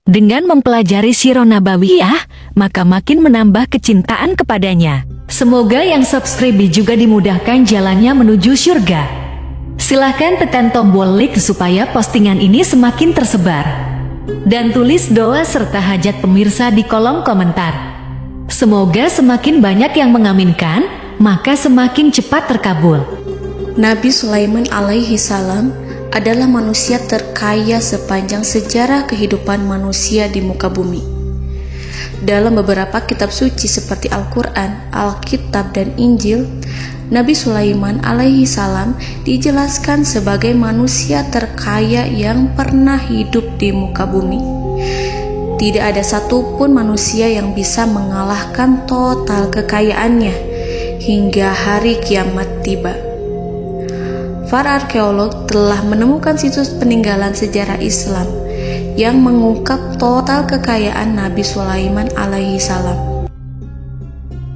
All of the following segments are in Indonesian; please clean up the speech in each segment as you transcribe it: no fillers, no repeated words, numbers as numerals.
Dengan mempelajari Sirah Nabawiyah, maka makin menambah kecintaan kepadanya. Semoga yang subscribe juga dimudahkan jalannya menuju surga. Silahkan tekan tombol like supaya postingan ini semakin tersebar. Dan tulis doa serta hajat pemirsa di kolom komentar. Semoga semakin banyak yang mengaminkan, maka semakin cepat terkabul. Nabi Sulaiman alaihi salam adalah manusia terkaya sepanjang sejarah kehidupan manusia di muka bumi. Dalam beberapa kitab suci seperti Al-Quran, Alkitab, dan Injil, Nabi Sulaiman alaihi salam dijelaskan sebagai manusia terkaya yang pernah hidup di muka bumi. Tidak ada satupun manusia yang bisa mengalahkan total kekayaannya hingga hari kiamat tiba. Para arkeolog telah menemukan situs peninggalan sejarah Islam yang mengungkap total kekayaan Nabi Sulaiman alaihi salam.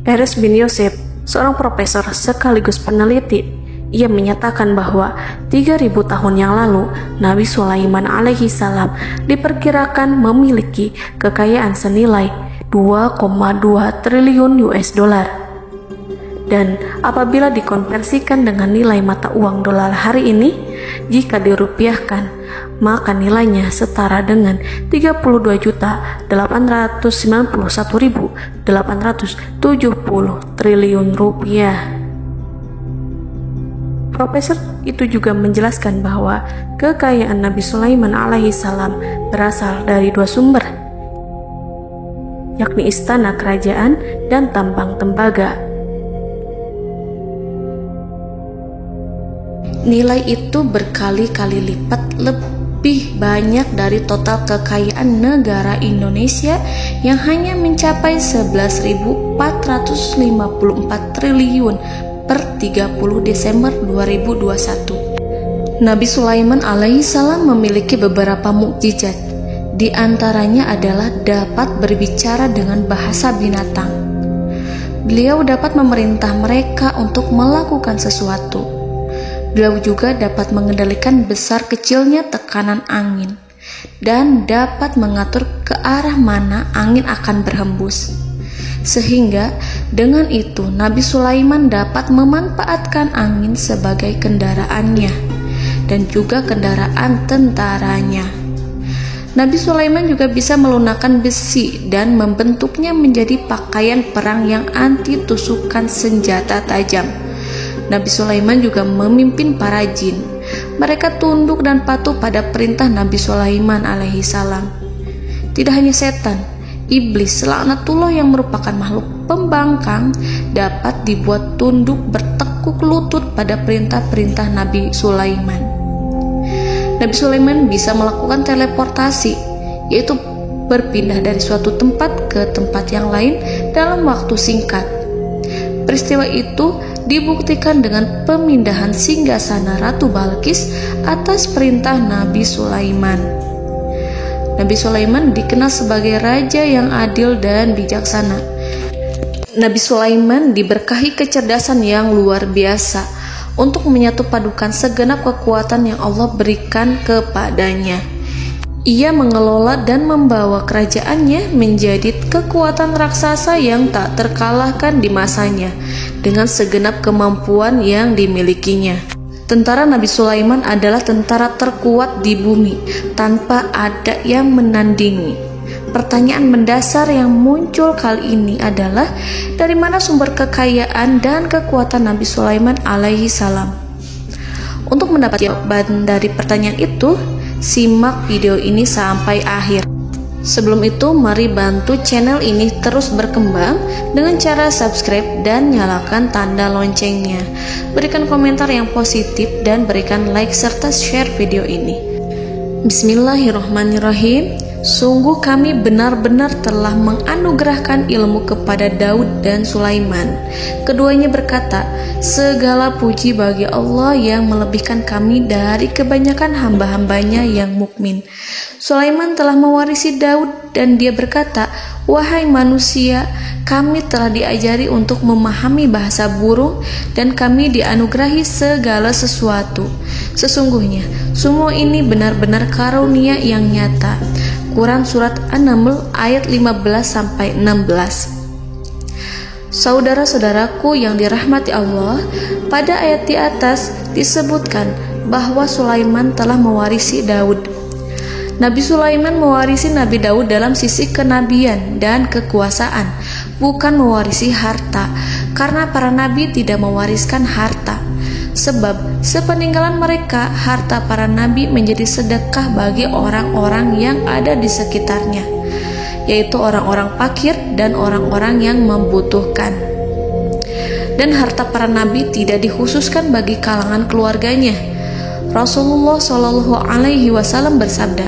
Erez bin Yosef, seorang profesor sekaligus peneliti, ia menyatakan bahwa 3.000 tahun yang lalu Nabi Sulaiman alaihi salam diperkirakan memiliki kekayaan senilai 2,2 triliun US dollar. Dan apabila dikonversikan dengan nilai mata uang dolar hari ini, jika dirupiahkan, maka nilainya setara dengan 32.891.870 triliun rupiah. Profesor itu juga menjelaskan bahwa kekayaan Nabi Sulaiman alaihi salam berasal dari dua sumber, yakni istana kerajaan dan tambang tembaga. Nilai itu berkali-kali lipat lebih banyak dari total kekayaan negara Indonesia yang hanya mencapai 11.454 triliun per 30 Desember 2021. Nabi Sulaiman alaihi salam memiliki beberapa mukjizat. Di antaranya adalah dapat berbicara dengan bahasa binatang. Beliau dapat memerintah mereka untuk melakukan sesuatu. Beliau juga dapat mengendalikan besar kecilnya tekanan angin dan dapat mengatur ke arah mana angin akan berhembus. Sehingga dengan itu Nabi Sulaiman dapat memanfaatkan angin sebagai kendaraannya dan juga kendaraan tentaranya. Nabi Sulaiman juga bisa melunakkan besi dan membentuknya menjadi pakaian perang yang anti tusukan senjata tajam. Nabi Sulaiman juga memimpin para jin. Mereka tunduk dan patuh pada perintah Nabi Sulaiman alaihi salam. Tidak hanya setan, iblis laknatullah yang merupakan makhluk pembangkang dapat dibuat tunduk bertekuk lutut pada perintah-perintah Nabi Sulaiman. Nabi Sulaiman bisa melakukan teleportasi, yaitu berpindah dari suatu tempat ke tempat yang lain dalam waktu singkat. Peristiwa itu dibuktikan dengan pemindahan singgasana Ratu Balqis atas perintah Nabi Sulaiman. Nabi Sulaiman dikenal sebagai raja yang adil dan bijaksana. Nabi Sulaiman diberkahi kecerdasan yang luar biasa untuk menyatu padukan segenap kekuatan yang Allah berikan kepadanya. Ia mengelola dan membawa kerajaannya menjadi kekuatan raksasa yang tak terkalahkan di masanya dengan segenap kemampuan yang dimilikinya. Tentara Nabi Sulaiman adalah tentara terkuat di bumi tanpa ada yang menandingi. Pertanyaan mendasar yang muncul kali ini adalah dari mana sumber kekayaan dan kekuatan Nabi Sulaiman alaihi salam? Untuk mendapat jawaban dari pertanyaan itu, simak video ini sampai akhir. Sebelum itu, mari bantu channel ini terus berkembang dengan cara subscribe dan nyalakan tanda loncengnya. Berikan komentar yang positif dan berikan like serta share video ini. Bismillahirrahmanirrahim. Sungguh kami benar-benar telah menganugerahkan ilmu kepada Daud dan Sulaiman. Keduanya berkata, segala puji bagi Allah yang melebihkan kami dari kebanyakan hamba-hambanya yang mukmin. Sulaiman telah mewarisi Daud dan dia berkata, "Wahai manusia, kami telah diajari untuk memahami bahasa burung dan kami dianugerahi segala sesuatu. Sesungguhnya, semua ini benar-benar karunia yang nyata." Quran Surat An-Naml ayat 15-16. Saudara-saudaraku yang dirahmati Allah, pada ayat di atas disebutkan bahwa Sulaiman telah mewarisi Daud. Nabi Sulaiman mewarisi Nabi Daud dalam sisi kenabian dan kekuasaan, bukan mewarisi harta, karena para nabi tidak mewariskan harta. Sebab sepeninggalan mereka, harta para nabi menjadi sedekah bagi orang-orang yang ada di sekitarnya, yaitu orang-orang fakir dan orang-orang yang membutuhkan. Dan harta para nabi tidak dikhususkan bagi kalangan keluarganya. Rasulullah Shallallahu Alaihi Wasallam bersabda,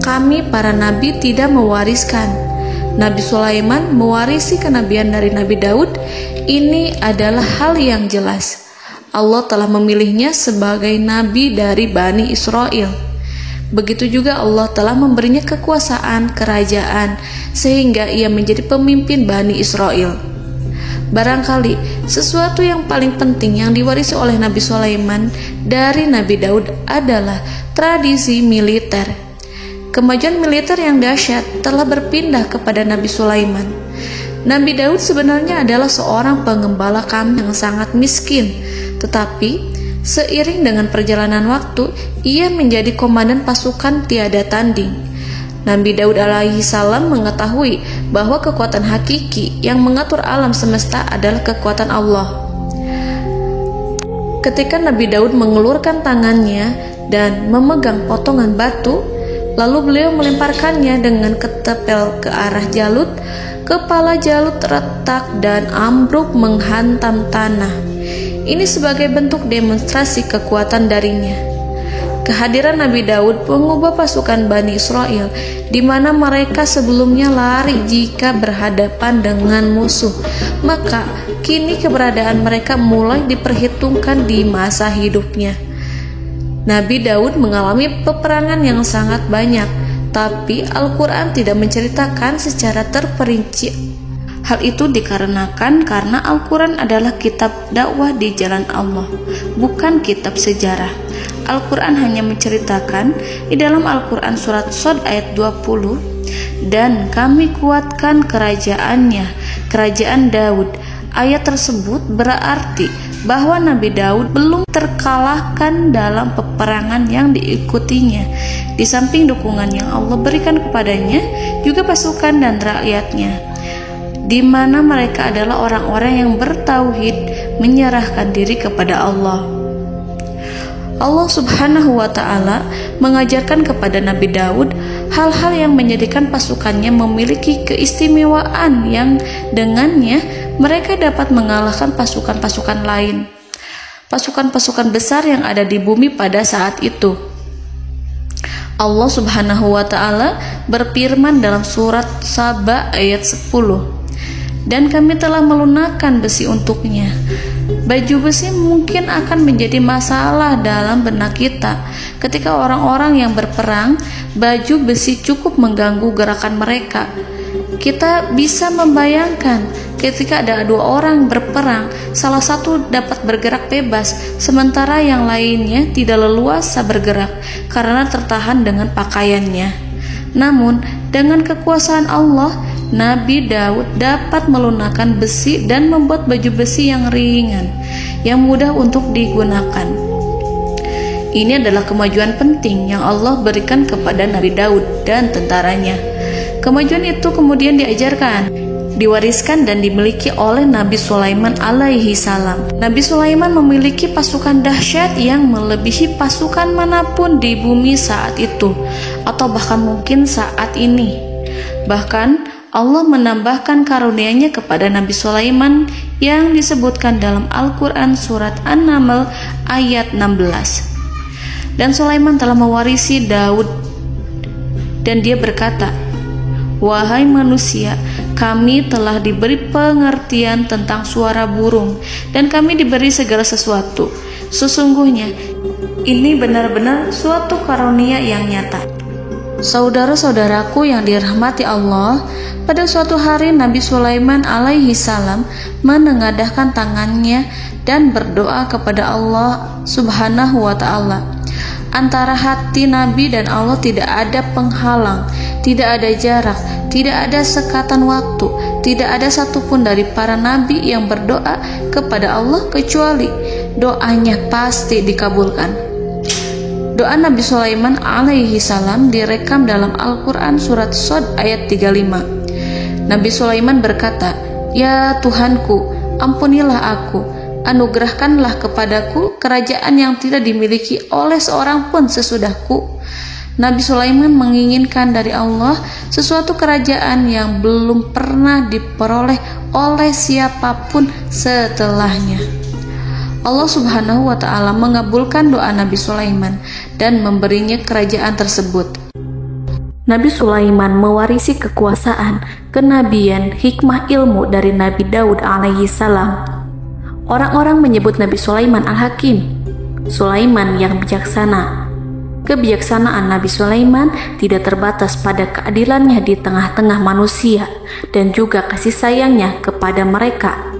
"Kami para nabi tidak mewariskan." Nabi Sulaiman mewarisi kenabian dari Nabi Daud. Ini adalah hal yang jelas. Allah telah memilihnya sebagai nabi dari Bani Israel. Begitu juga Allah telah memberinya kekuasaan kerajaan sehingga ia menjadi pemimpin Bani Israel. Barangkali sesuatu yang paling penting yang diwarisi oleh Nabi Sulaiman dari Nabi Daud adalah tradisi militer. Kemajuan militer yang dahsyat telah berpindah kepada Nabi Sulaiman. Nabi Daud sebenarnya adalah seorang pengembala kambing yang sangat miskin, tetapi seiring dengan perjalanan waktu, ia menjadi komandan pasukan tiada tanding. Nabi Daud alaihi salam mengetahui bahwa kekuatan hakiki yang mengatur alam semesta adalah kekuatan Allah. Ketika Nabi Daud mengelurkan tangannya dan memegang potongan batu, lalu beliau melemparkannya dengan ketepel ke arah Jalut, kepala Jalut retak dan ambruk menghantam tanah. Ini sebagai bentuk demonstrasi kekuatan darinya. Kehadiran Nabi Daud mengubah pasukan Bani Israel, di mana mereka sebelumnya lari jika berhadapan dengan musuh. Maka kini keberadaan mereka mulai diperhitungkan di masa hidupnya. Nabi Daud mengalami peperangan yang sangat banyak, tapi Al-Quran tidak menceritakan secara terperinci. Hal itu dikarenakan karena Al-Quran adalah kitab dakwah di jalan Allah, bukan kitab sejarah. Al-Quran hanya menceritakan di dalam Al-Quran surat Shad ayat 20, "Dan kami kuatkan kerajaannya, kerajaan Daud." Ayat tersebut berarti bahwa Nabi Daud belum terkalahkan dalam peperangan yang diikutinya. Di samping dukungan yang Allah berikan kepadanya, juga pasukan dan rakyatnya, di mana mereka adalah orang-orang yang bertauhid, menyerahkan diri kepada Allah. Allah Subhanahu wa Ta'ala mengajarkan kepada Nabi Daud hal-hal yang menjadikan pasukannya memiliki keistimewaan yang dengannya mereka dapat mengalahkan pasukan-pasukan lain, pasukan-pasukan besar yang ada di bumi pada saat itu. Allah Subhanahu wa Ta'ala berfirman dalam surat Saba ayat 10, "Dan kami telah melunakkan besi untuknya." Baju besi mungkin akan menjadi masalah dalam benak kita. Ketika orang-orang yang berperang, baju besi cukup mengganggu gerakan mereka. Kita bisa membayangkan ketika ada dua orang berperang, salah satu dapat bergerak bebas, sementara yang lainnya tidak leluasa bergerak karena tertahan dengan pakaiannya. Namun, dengan kekuasaan Allah, Nabi Daud dapat melunakkan besi dan membuat baju besi yang ringan, yang mudah untuk digunakan. Ini adalah kemajuan penting yang Allah berikan kepada Nabi Daud dan tentaranya. Kemajuan itu kemudian diajarkan, diwariskan dan dimiliki oleh Nabi Sulaiman alaihi salam. Nabi Sulaiman memiliki pasukan dahsyat yang melebihi pasukan manapun di bumi saat itu, atau bahkan mungkin saat ini. Bahkan Allah menambahkan karunia-Nya kepada Nabi Sulaiman yang disebutkan dalam Al-Quran surat An-Naml ayat 16. "Dan Sulaiman telah mewarisi Daud, dan dia berkata, 'Wahai manusia, kami telah diberi pengertian tentang suara burung, dan kami diberi segala sesuatu. Sesungguhnya, ini benar-benar suatu karunia yang nyata.'" Saudara-saudaraku yang dirahmati Allah, pada suatu hari Nabi Sulaiman alaihi salam menengadahkan tangannya dan berdoa kepada Allah Subhanahu wa ta'ala. Antara hati Nabi dan Allah tidak ada penghalang, tidak ada jarak, tidak ada sekatan waktu, tidak ada satupun dari para nabi yang berdoa kepada Allah kecuali doanya pasti dikabulkan. Doa Nabi Sulaiman alaihi salam direkam dalam Al-Quran surat Shad ayat 35. Nabi Sulaiman berkata, "Ya Tuhanku, ampunilah aku, anugerahkanlah kepadaku kerajaan yang tidak dimiliki oleh seorang pun sesudahku." Nabi Sulaiman menginginkan dari Allah sesuatu kerajaan yang belum pernah diperoleh oleh siapapun setelahnya. Allah Subhanahu wa ta'ala mengabulkan doa Nabi Sulaiman dan memberinya kerajaan tersebut. Nabi Sulaiman mewarisi kekuasaan, kenabian, hikmah ilmu dari Nabi Daud alaihi salam. Orang-orang menyebut Nabi Sulaiman Al-Hakim, Sulaiman yang bijaksana. Kebijaksanaan Nabi Sulaiman tidak terbatas pada keadilannya di tengah-tengah manusia dan juga kasih sayangnya kepada mereka.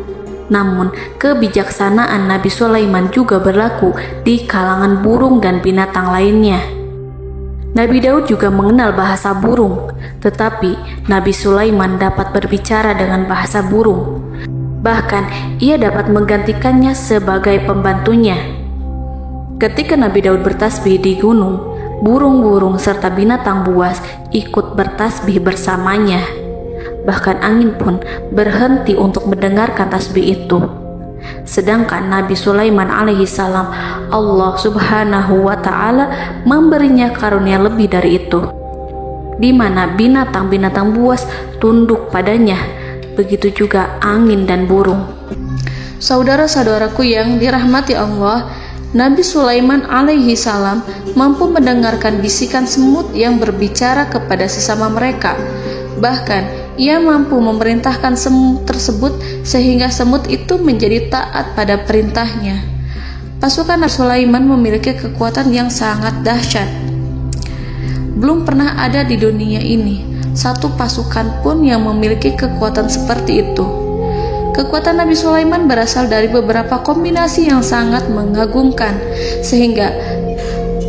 Namun, kebijaksanaan Nabi Sulaiman juga berlaku di kalangan burung dan binatang lainnya. Nabi Daud juga mengenal bahasa burung, tetapi Nabi Sulaiman dapat berbicara dengan bahasa burung. Bahkan, ia dapat menggantikannya sebagai pembantunya. Ketika Nabi Daud bertasbih di gunung, burung-burung serta binatang buas ikut bertasbih bersamanya. Bahkan angin pun berhenti untuk mendengarkan tasbih itu. Sedangkan Nabi Sulaiman alaihi salam, Allah Subhanahu wa ta'ala memberinya karunia lebih dari itu, di mana binatang-binatang buas tunduk padanya, begitu juga angin dan burung. Saudara-saudaraku yang dirahmati Allah, Nabi Sulaiman alaihi salam mampu mendengarkan bisikan semut yang berbicara kepada sesama mereka. Bahkan ia mampu memerintahkan semut tersebut sehingga semut itu menjadi taat pada perintahnya. Pasukan Nabi Sulaiman memiliki kekuatan yang sangat dahsyat. Belum pernah ada di dunia ini satu pasukan pun yang memiliki kekuatan seperti itu. Kekuatan Nabi Sulaiman berasal dari beberapa kombinasi yang sangat mengagumkan, sehingga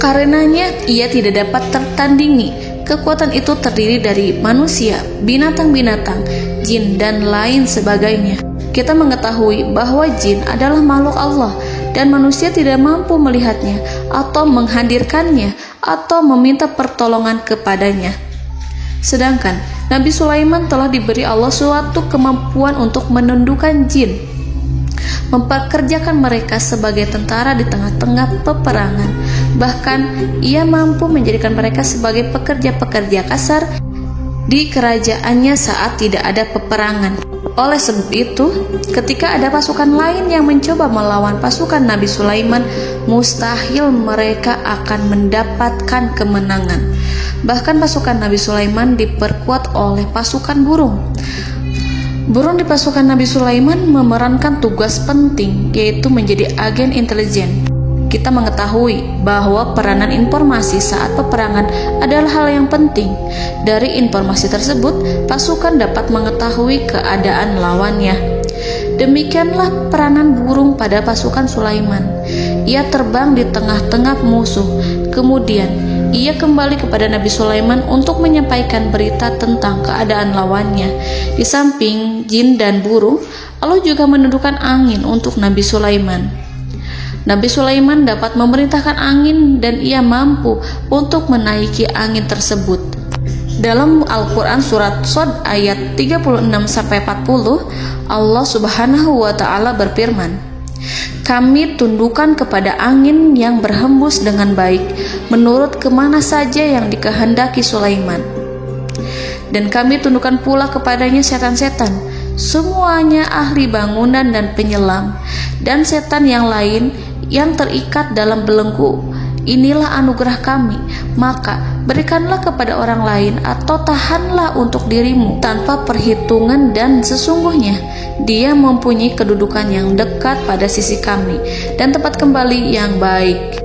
karenanya ia tidak dapat tertandingi. Kekuatan itu terdiri dari manusia, binatang-binatang, jin, dan lain sebagainya. Kita mengetahui bahwa jin adalah makhluk Allah dan manusia tidak mampu melihatnya atau menghadirkannya atau meminta pertolongan kepadanya. Sedangkan Nabi Sulaiman telah diberi Allah suatu kemampuan untuk menundukkan jin, mempekerjakan mereka sebagai tentara di tengah-tengah peperangan. Bahkan ia mampu menjadikan mereka sebagai pekerja-pekerja kasar di kerajaannya saat tidak ada peperangan. Oleh sebab itu, ketika ada pasukan lain yang mencoba melawan pasukan Nabi Sulaiman, mustahil mereka akan mendapatkan kemenangan. Bahkan pasukan Nabi Sulaiman diperkuat oleh pasukan burung. Burung di pasukan Nabi Sulaiman memerankan tugas penting, yaitu menjadi agen intelijen. Kita mengetahui bahwa peranan informasi saat peperangan adalah hal yang penting. Dari informasi tersebut, pasukan dapat mengetahui keadaan lawannya. Demikianlah peranan burung pada pasukan Sulaiman. Ia terbang di tengah-tengah musuh. Kemudian, ia kembali kepada Nabi Sulaiman untuk menyampaikan berita tentang keadaan lawannya. Di samping jin dan burung, Allah juga menundukkan angin untuk Nabi Sulaiman. Nabi Sulaiman dapat memerintahkan angin dan ia mampu untuk menaiki angin tersebut. Dalam Al-Quran surat Shad ayat 36-40, Allah Subhanahu wa ta'ala berfirman, "Kami tundukkan kepada angin yang berhembus dengan baik menurut kemana saja yang dikehendaki Sulaiman. Dan kami tundukkan pula kepadanya setan-setan, semuanya ahli bangunan dan penyelam, dan setan yang lain yang terikat dalam belenggu. Inilah anugerah kami, maka berikanlah kepada orang lain atau tahanlah untuk dirimu tanpa perhitungan, dan sesungguhnya dia mempunyai kedudukan yang dekat pada sisi kami dan tempat kembali yang baik."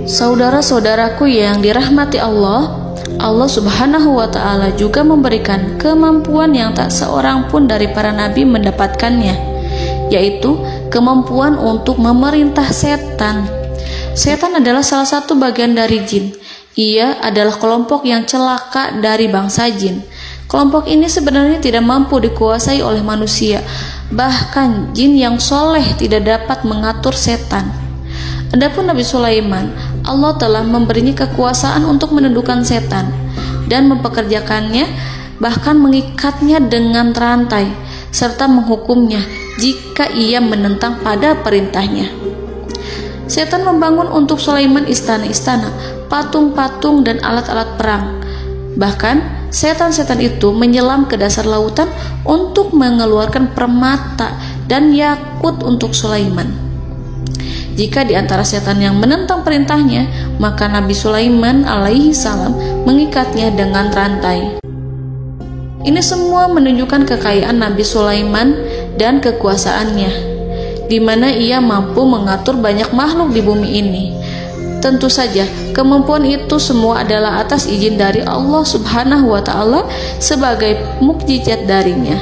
Saudara-saudaraku yang dirahmati Allah, Allah Subhanahu wa Ta'ala juga memberikan kemampuan yang tak seorang pun dari para nabi mendapatkannya, yaitu kemampuan untuk memerintah setan. Setan adalah salah satu bagian dari jin. Ia adalah kelompok yang celaka dari bangsa jin. Kelompok ini sebenarnya tidak mampu dikuasai oleh manusia. Bahkan jin yang soleh tidak dapat mengatur setan. Adapun Nabi Sulaiman, Allah telah memberinya kekuasaan untuk menundukkan setan dan mempekerjakannya, bahkan mengikatnya dengan rantai serta menghukumnya jika ia menentang pada perintahnya. Setan membangun untuk Sulaiman istana-istana, patung-patung dan alat-alat perang. Bahkan setan-setan itu menyelam ke dasar lautan untuk mengeluarkan permata dan yakut untuk Sulaiman. Jika di antara setan yang menentang perintahnya, maka Nabi Sulaiman alaihi salam mengikatnya dengan rantai. Ini semua menunjukkan kekayaan Nabi Sulaiman dan kekuasaannya, di mana ia mampu mengatur banyak makhluk di bumi ini. Tentu saja, kemampuan itu semua adalah atas izin dari Allah Subhanahu wa Ta'ala sebagai mukjizat darinya.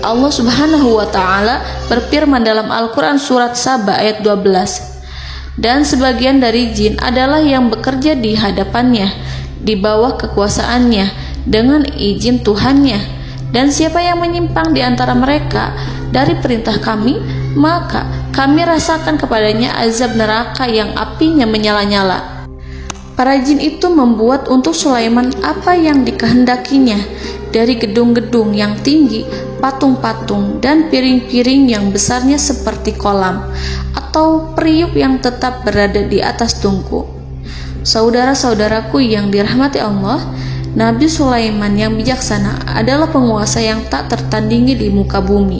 Allah Subhanahu wa Ta'ala berfirman dalam Al-Quran surat Saba ayat 12, dan sebagian dari jin adalah yang bekerja di hadapannya di bawah kekuasaannya dengan izin Tuhannya, dan siapa yang menyimpang di antara mereka dari perintah kami, maka kami rasakan kepadanya azab neraka yang apinya menyala-nyala. Para jin itu membuat untuk Sulaiman apa yang dikehendakinya, dari gedung-gedung yang tinggi, patung-patung, dan piring-piring yang besarnya seperti kolam, atau periuk yang tetap berada di atas tungku. Saudara-saudaraku yang dirahmati Allah, Nabi Sulaiman yang bijaksana adalah penguasa yang tak tertandingi di muka bumi.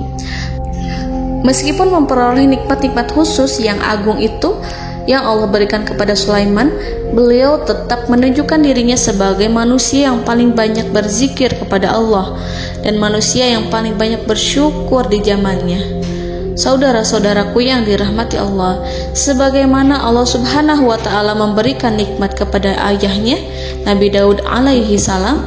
Meskipun memperoleh nikmat-nikmat khusus yang agung itu yang Allah berikan kepada Sulaiman, beliau tetap menunjukkan dirinya sebagai manusia yang paling banyak berzikir kepada Allah dan manusia yang paling banyak bersyukur di zamannya. Saudara-saudaraku yang dirahmati Allah, sebagaimana Allah Subhanahu wa Ta'ala memberikan nikmat kepada ayahnya Nabi Daud alaihi salam,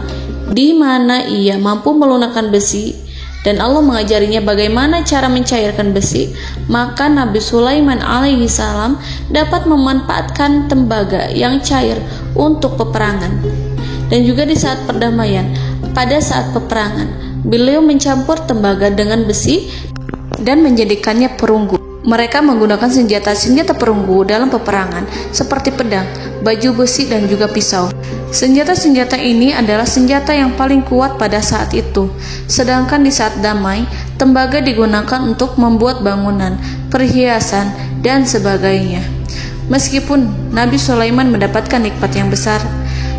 di mana ia mampu melunakkan besi, dan Allah mengajarinya bagaimana cara mencairkan besi, maka Nabi Sulaiman alaihi salam dapat memanfaatkan tembaga yang cair untuk peperangan. Dan juga di saat perdamaian, pada saat peperangan, beliau mencampur tembaga dengan besi dan menjadikannya perunggu. Mereka menggunakan senjata-senjata perunggu dalam peperangan seperti pedang, baju besi, dan juga pisau. Senjata-senjata ini adalah senjata yang paling kuat pada saat itu. Sedangkan di saat damai, tembaga digunakan untuk membuat bangunan, perhiasan, dan sebagainya. Meskipun Nabi Sulaiman mendapatkan nikmat yang besar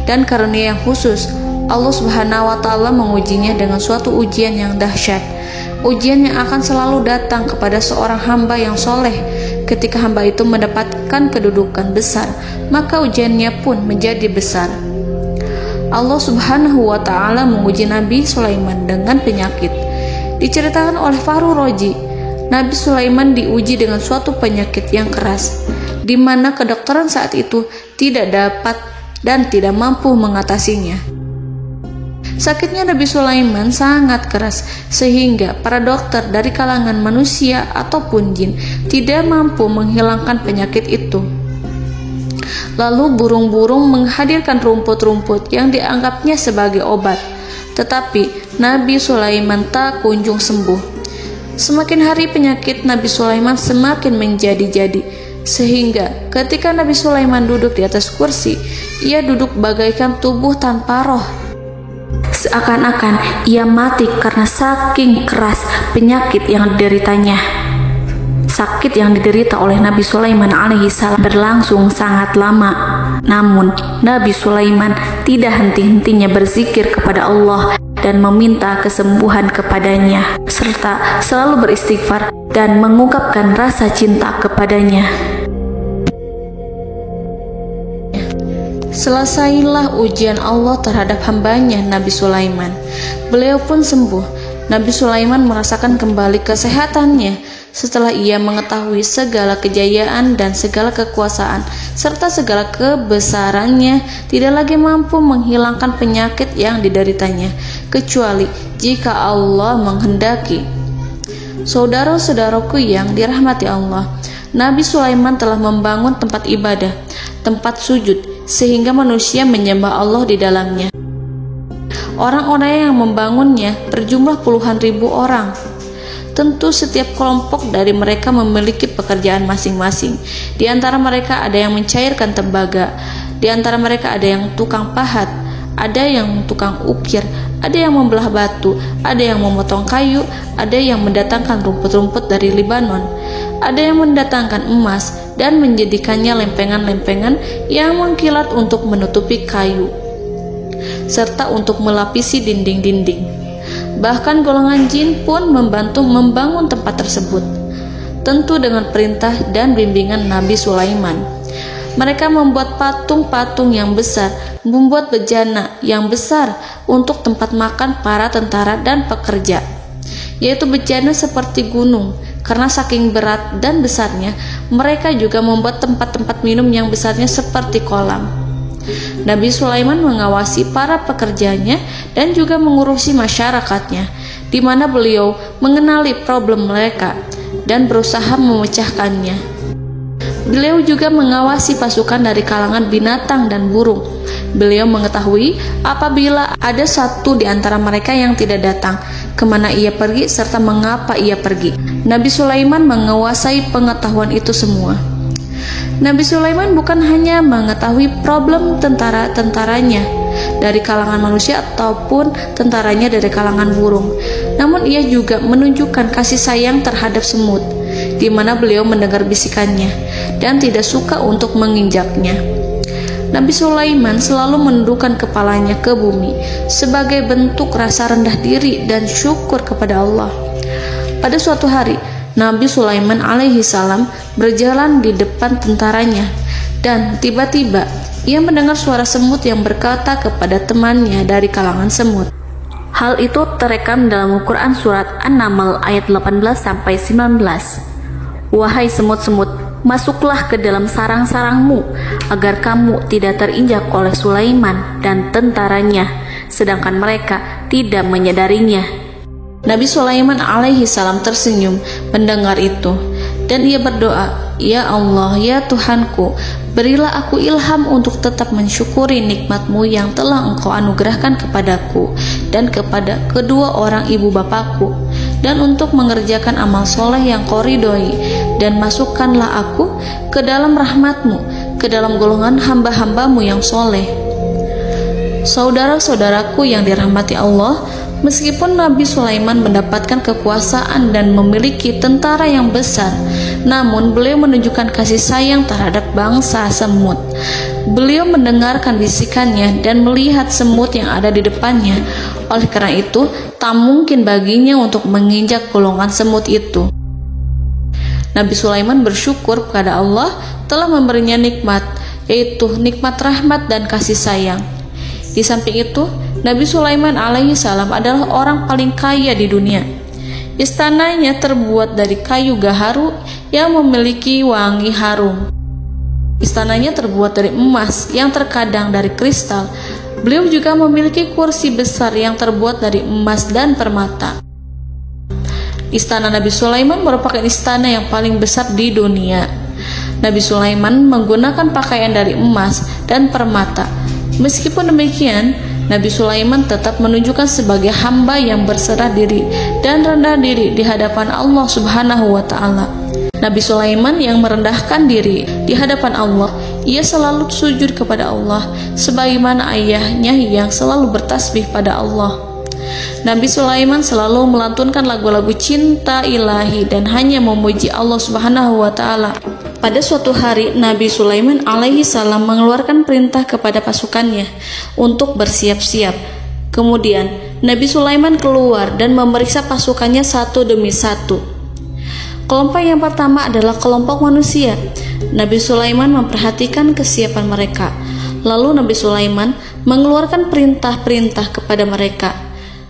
dan karunia yang khusus, Allah Subhanahu wa Ta'ala mengujinya dengan suatu ujian yang dahsyat. Ujian yang akan selalu datang kepada seorang hamba yang soleh. Ketika hamba itu mendapatkan kedudukan besar, maka ujiannya pun menjadi besar. Allah Subhanahu wa Ta'ala menguji Nabi Sulaiman dengan penyakit. Diceritakan oleh Fahru Roji, Nabi Sulaiman diuji dengan suatu penyakit yang keras, di mana kedokteran saat itu tidak dapat dan tidak mampu mengatasinya. Sakitnya Nabi Sulaiman sangat keras, sehingga para dokter dari kalangan manusia ataupun jin tidak mampu menghilangkan penyakit itu. Lalu burung-burung menghadirkan rumput-rumput yang dianggapnya sebagai obat, tetapi Nabi Sulaiman tak kunjung sembuh. Semakin hari penyakit Nabi Sulaiman semakin menjadi-jadi, sehingga ketika Nabi Sulaiman duduk di atas kursi, ia duduk bagaikan tubuh tanpa roh. Seakan-akan ia mati karena saking keras penyakit yang dideritanya. Sakit yang diderita oleh Nabi Sulaiman alaihi salam berlangsung sangat lama. Namun Nabi Sulaiman tidak henti-hentinya berzikir kepada Allah dan meminta kesembuhan kepadanya, serta selalu beristighfar dan mengungkapkan rasa cinta kepadanya. Selesailah ujian Allah terhadap hambanya Nabi Sulaiman. Beliau pun sembuh. Nabi Sulaiman merasakan kembali kesehatannya setelah ia mengetahui segala kejayaan dan segala kekuasaan serta segala kebesarannya tidak lagi mampu menghilangkan penyakit yang dideritanya, kecuali jika Allah menghendaki. Saudara-saudaraku yang dirahmati Allah, Nabi Sulaiman telah membangun tempat ibadah, tempat sujud, sehingga manusia menyembah Allah di dalamnya. Orang-orang yang membangunnya berjumlah puluhan ribu orang. Tentu setiap kelompok dari mereka memiliki pekerjaan masing-masing. Di antara mereka ada yang mencairkan tembaga, di antara mereka ada yang tukang pahat, ada yang tukang ukir, ada yang membelah batu, ada yang memotong kayu, ada yang mendatangkan rumput-rumput dari Libanon, ada yang mendatangkan emas dan menjadikannya lempengan-lempengan yang mengkilat untuk menutupi kayu, serta untuk melapisi dinding-dinding. Bahkan golongan jin pun membantu membangun tempat tersebut, tentu dengan perintah dan bimbingan Nabi Sulaiman. Mereka membuat patung-patung yang besar, membuat bejana yang besar untuk tempat makan para tentara dan pekerja, yaitu bejana seperti gunung. Karena saking berat dan besarnya, mereka juga membuat tempat-tempat minum yang besarnya seperti kolam. Nabi Sulaiman mengawasi para pekerjanya dan juga mengurusi masyarakatnya, di mana beliau mengenali problem mereka dan berusaha memecahkannya. Beliau juga mengawasi pasukan dari kalangan binatang dan burung. Beliau mengetahui apabila ada satu di antara mereka yang tidak datang, kemana ia pergi, serta mengapa ia pergi. Nabi Sulaiman menguasai pengetahuan itu semua. Nabi Sulaiman bukan hanya mengetahui problem tentara-tentaranya dari kalangan manusia ataupun tentaranya dari kalangan burung, namun ia juga menunjukkan kasih sayang terhadap semut, di mana beliau mendengar bisikannya dan tidak suka untuk menginjaknya. Nabi Sulaiman selalu menundukkan kepalanya ke bumi sebagai bentuk rasa rendah diri dan syukur kepada Allah. Pada suatu hari, Nabi Sulaiman alaihi salam berjalan di depan tentaranya, dan tiba-tiba ia mendengar suara semut yang berkata kepada temannya dari kalangan semut. Hal itu terekam dalam Al-Quran surat An-Naml ayat 18-19. Wahai semut-semut, masuklah ke dalam sarang-sarangmu agar kamu tidak terinjak oleh Sulaiman dan tentaranya, sedangkan mereka tidak menyadarinya. Nabi Sulaiman alaihi salam tersenyum mendengar itu, dan ia berdoa, "Ya Allah, ya Tuhanku, berilah aku ilham untuk tetap mensyukuri nikmat-Mu yang telah Engkau anugerahkan kepadaku dan kepada kedua orang ibu bapakku, dan untuk mengerjakan amal soleh yang Kau ridhoi, dan masukkanlah aku ke dalam rahmat-Mu, ke dalam golongan hamba-hamba-Mu yang soleh." Saudara-saudaraku yang dirahmati Allah, meskipun Nabi Sulaiman mendapatkan kekuasaan dan memiliki tentara yang besar, namun beliau menunjukkan kasih sayang terhadap bangsa semut. Beliau mendengarkan bisikannya dan melihat semut yang ada di depannya. Oleh karena itu, tak mungkin baginya untuk menginjak golongan semut itu. Nabi Sulaiman bersyukur kepada Allah telah memberinya nikmat, yaitu nikmat rahmat dan kasih sayang. Di samping itu, Nabi Sulaiman alaihi salam adalah orang paling kaya di dunia. Istananya terbuat dari kayu gaharu yang memiliki wangi harum. Istananya terbuat dari emas yang terkadang dari kristal. Beliau juga memiliki kursi besar yang terbuat dari emas dan permata. Istana Nabi Sulaiman merupakan istana yang paling besar di dunia. Nabi Sulaiman menggunakan pakaian dari emas dan permata. Meskipun demikian, Nabi Sulaiman tetap menunjukkan sebagai hamba yang berserah diri dan rendah diri di hadapan Allah Subhanahu wa Ta'ala. Nabi Sulaiman yang merendahkan diri di hadapan Allah, ia selalu sujud kepada Allah, sebagaimana ayahnya yang selalu bertasbih pada Allah. Nabi Sulaiman selalu melantunkan lagu-lagu cinta ilahi dan hanya memuji Allah Subhanahu wa Ta'ala. Pada suatu hari, Nabi Sulaiman alaihi salam mengeluarkan perintah kepada pasukannya untuk bersiap-siap. Kemudian, Nabi Sulaiman keluar dan memeriksa pasukannya satu demi satu. Kelompok yang pertama adalah kelompok manusia. Nabi Sulaiman memperhatikan kesiapan mereka. Lalu Nabi Sulaiman mengeluarkan perintah-perintah kepada mereka.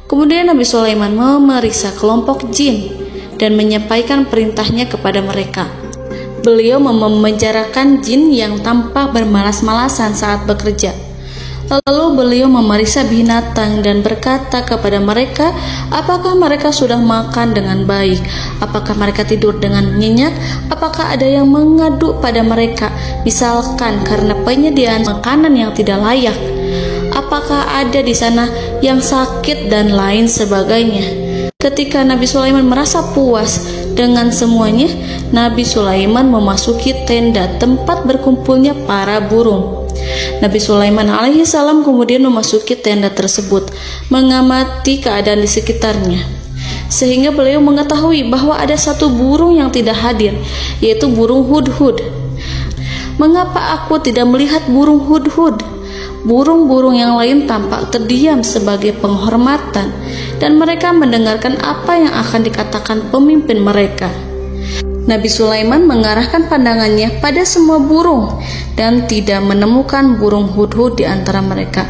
Kemudian Nabi Sulaiman memeriksa kelompok jin dan menyampaikan perintahnya kepada mereka. Beliau memenjarakan jin yang tampak bermalas-malasan saat bekerja. Lalu beliau memeriksa binatang dan berkata kepada mereka, apakah mereka sudah makan dengan baik? Apakah mereka tidur dengan nyenyak? Apakah ada yang mengadu pada mereka, misalkan karena penyediaan makanan yang tidak layak? Apakah ada di sana yang sakit dan lain sebagainya? Ketika Nabi Sulaiman merasa puas dengan semuanya, Nabi Sulaiman memasuki tenda tempat berkumpulnya para burung. Nabi Sulaiman alaihissalam kemudian memasuki tenda tersebut, mengamati keadaan di sekitarnya, sehingga beliau mengetahui bahwa ada satu burung yang tidak hadir, yaitu burung hudhud. Mengapa aku tidak melihat burung hudhud? Burung-burung yang lain tampak terdiam sebagai penghormatan, dan mereka mendengarkan apa yang akan dikatakan pemimpin mereka. Nabi Sulaiman mengarahkan pandangannya pada semua burung dan tidak menemukan burung hudhud di antara mereka.